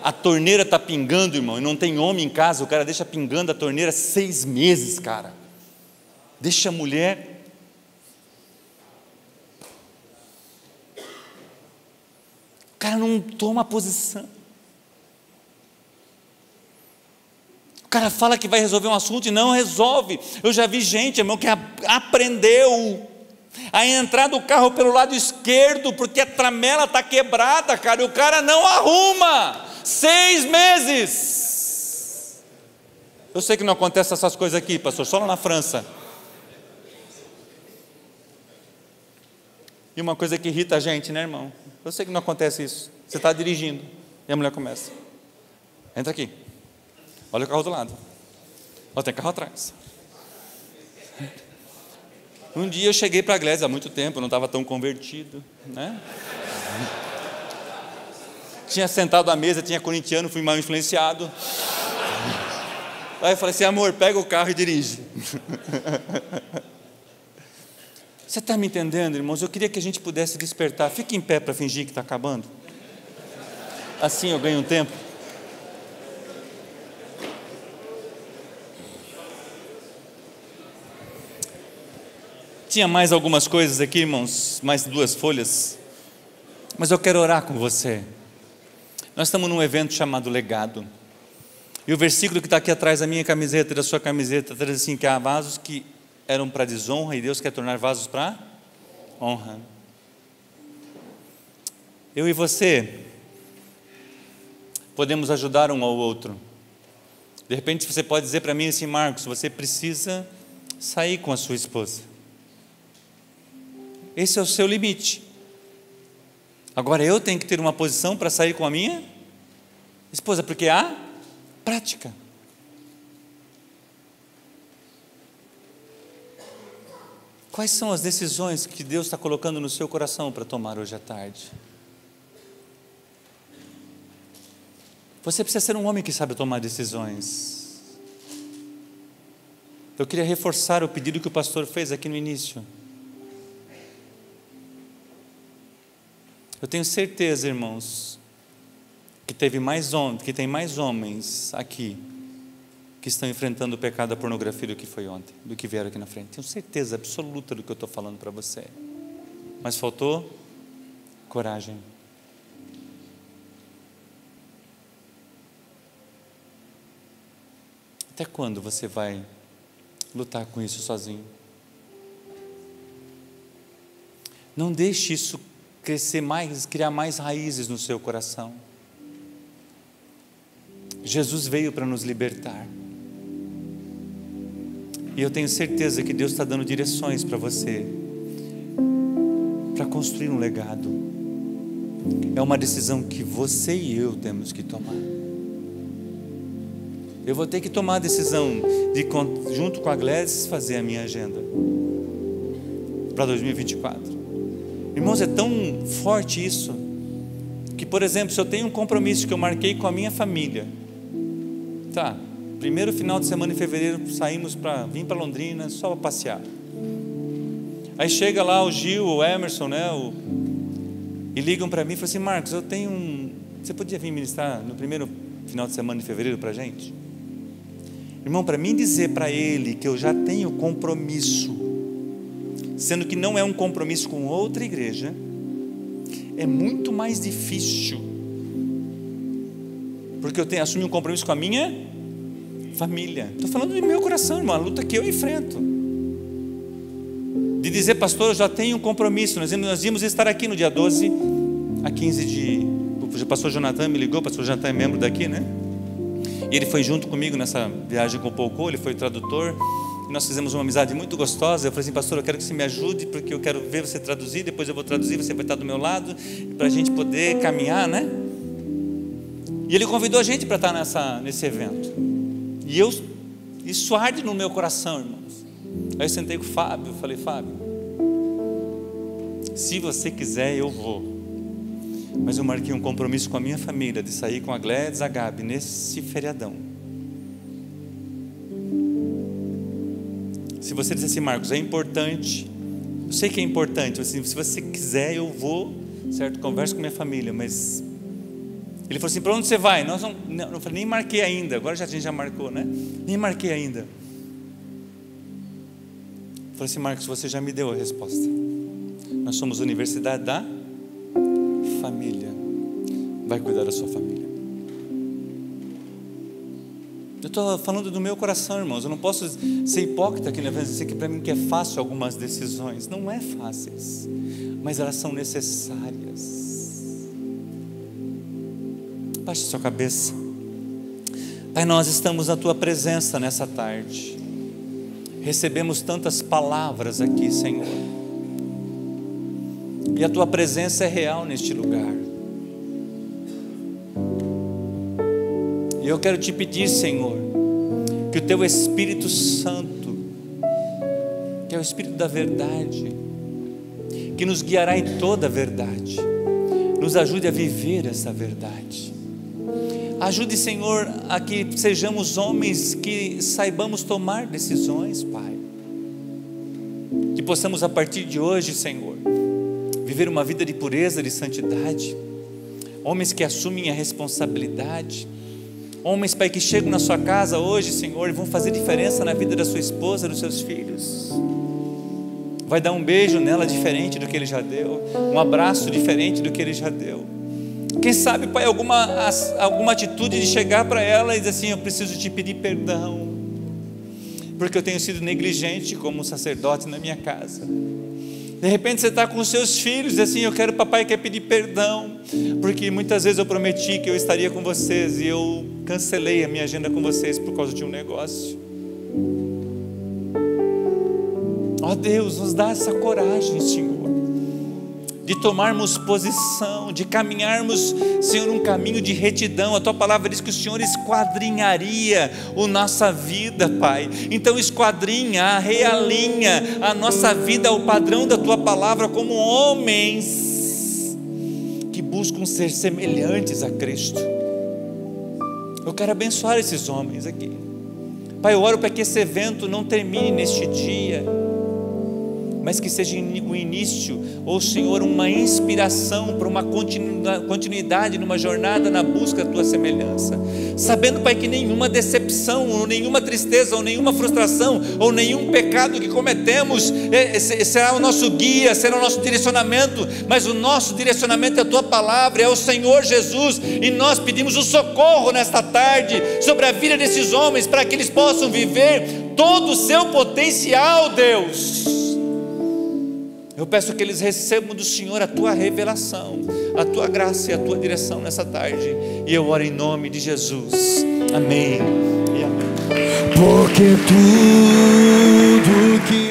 A torneira está pingando, irmão, e não tem homem em casa, o cara deixa pingando a torneira 6 meses, cara. Deixa a mulher. O cara não toma posição. O cara fala que vai resolver um assunto e não resolve. Eu já vi gente, irmão, que aprendeu a entrar do carro pelo lado esquerdo, porque a tramela está quebrada, cara, e o cara não arruma. 6 meses. Eu sei que não acontece essas coisas aqui, pastor, só lá na França. E uma coisa que irrita a gente, né, irmão? Eu sei que não acontece isso. Você está dirigindo e a mulher começa: entra aqui, olha o carro do lado, ó, tem carro atrás. Um dia eu cheguei para a Glésia, há muito tempo, eu não estava tão convertido, né? Tinha sentado à mesa, tinha corintiano, fui mal influenciado. Aí eu falei assim: amor, pega o carro e dirige. Você está me entendendo, irmãos? Eu queria que a gente pudesse despertar. Fique em pé para fingir que está acabando. Assim eu ganho um tempo. Tinha mais algumas coisas aqui, irmãos, mais 2 folhas. Mas eu quero orar com você. Nós estamos num evento chamado Legado. E o versículo que está aqui atrás da minha camiseta e da sua camiseta diz assim: que há vasos que eram para desonra e Deus quer tornar vasos para honra. Eu e você podemos ajudar um ao outro. De repente você pode dizer para mim assim: Marcos, você precisa sair com a sua esposa. Esse é o seu limite. Agora eu tenho que ter uma posição para sair com a minha esposa, porque há prática. Quais são as decisões que Deus está colocando no seu coração para tomar hoje à tarde? Você precisa ser um homem que sabe tomar decisões. Eu queria reforçar o pedido que o pastor fez aqui no início. Eu tenho certeza, irmãos, que tem mais homens aqui que estão enfrentando o pecado da pornografia do que foi ontem, do que vieram aqui na frente. Tenho certeza absoluta do que eu estou falando para você. Mas faltou coragem. Até quando você vai lutar com isso sozinho? Não deixe isso crescer mais, criar mais raízes no seu coração. Jesus veio para nos libertar. E eu tenho certeza que Deus está dando direções para você, para construir um legado. É uma decisão que você e eu temos que tomar. Eu vou ter que tomar a decisão de, junto com a Glésis, fazer a minha agenda para 2024. Irmãos, é tão forte isso, que, por exemplo, se eu tenho um compromisso que eu marquei com a minha família, tá, primeiro final de semana em fevereiro saímos para vir para Londrina só para passear. Aí chega lá o Gil, o Emerson, né, e ligam para mim e falam assim: Marcos, eu tenho você podia vir ministrar no primeiro final de semana em fevereiro para a gente? Irmão, para mim dizer para ele que eu já tenho compromisso, sendo que não é um compromisso com outra igreja, é muito mais difícil porque eu tenho assumir um compromisso com a minha família. Estou falando do meu coração, irmão, a luta que eu enfrento. De dizer, pastor, eu já tenho um compromisso. Nós íamos estar aqui no dia 12 a 15 de... O pastor Jonathan me ligou, o pastor Jonathan é membro daqui, né? E ele foi junto comigo nessa viagem com o Pouco, ele foi tradutor. E nós fizemos uma amizade muito gostosa. Eu falei assim, pastor, eu quero que você me ajude, porque eu quero ver você traduzir, depois eu vou traduzir, você vai estar do meu lado, para a gente poder caminhar, né? E ele convidou a gente para estar nesse evento. E isso arde no meu coração, irmãos. Aí eu sentei com o Fábio, falei, Fábio, se você quiser eu vou, mas eu marquei um compromisso com a minha família, de sair com a Gladys, a Gabi, nesse feriadão. Se você disser assim, Marcos, é importante, eu sei que é importante, assim, se você quiser eu vou, certo? Converso com minha família, mas... Ele falou assim, para onde você vai? Nós não, eu falei, nem marquei ainda, agora a gente já marcou, né? Nem marquei ainda. Eu falei assim, Marcos, você já me deu a resposta. Nós somos Universidade da Família. Vai cuidar da sua família. Eu estou falando do meu coração, irmãos. Eu não posso ser hipócrita aqui, né? Dizer que para mim que é fácil algumas decisões. Não é fáceis, mas elas são necessárias. Baixe sua cabeça. Pai, nós estamos na Tua presença nessa tarde. Recebemos tantas palavras aqui, Senhor. E a Tua presença é real neste lugar. E eu quero Te pedir, Senhor, que o Teu Espírito Santo, que é o Espírito da verdade, que nos guiará em toda a verdade, nos ajude a viver essa verdade. Ajude, Senhor, a que sejamos homens que saibamos tomar decisões, Pai. Que possamos a partir de hoje, Senhor, viver uma vida de pureza, de santidade. Homens que assumem a responsabilidade. Homens, Pai, que chegam na sua casa hoje, Senhor, e vão fazer diferença na vida da sua esposa, dos seus filhos. Vai dar um beijo nela diferente do que ele já deu. Um abraço diferente do que ele já deu. Quem sabe, Pai, alguma atitude de chegar para ela e dizer assim, eu preciso te pedir perdão, porque eu tenho sido negligente como sacerdote na minha casa. De repente você está com os seus filhos e assim, papai quer pedir perdão, porque muitas vezes eu prometi que eu estaria com vocês e eu cancelei a minha agenda com vocês por causa de um negócio. Ó Deus, nos dá essa coragem, Senhor, de tomarmos posição, de caminharmos, Senhor, um caminho de retidão. A Tua palavra diz que o Senhor esquadrinharia a nossa vida, Pai. Então esquadrinha, realinha a nossa vida ao padrão da Tua palavra, como homens que buscam ser semelhantes a Cristo. Eu quero abençoar esses homens aqui, Pai. Eu oro para que esse evento não termine neste dia, mas que seja o início, ou Senhor, uma inspiração para uma continuidade numa jornada na busca da Tua semelhança, sabendo, Pai, que nenhuma decepção, ou nenhuma tristeza, ou nenhuma frustração, ou nenhum pecado que cometemos será o nosso guia, será o nosso direcionamento, mas o nosso direcionamento é a Tua palavra, é o Senhor Jesus, e nós pedimos o socorro nesta tarde sobre a vida desses homens, para que eles possam viver todo o seu potencial, Deus. Eu peço que eles recebam do Senhor a Tua revelação, a Tua graça e a Tua direção nessa tarde. E eu oro em nome de Jesus. Amém e amém. Porque tudo que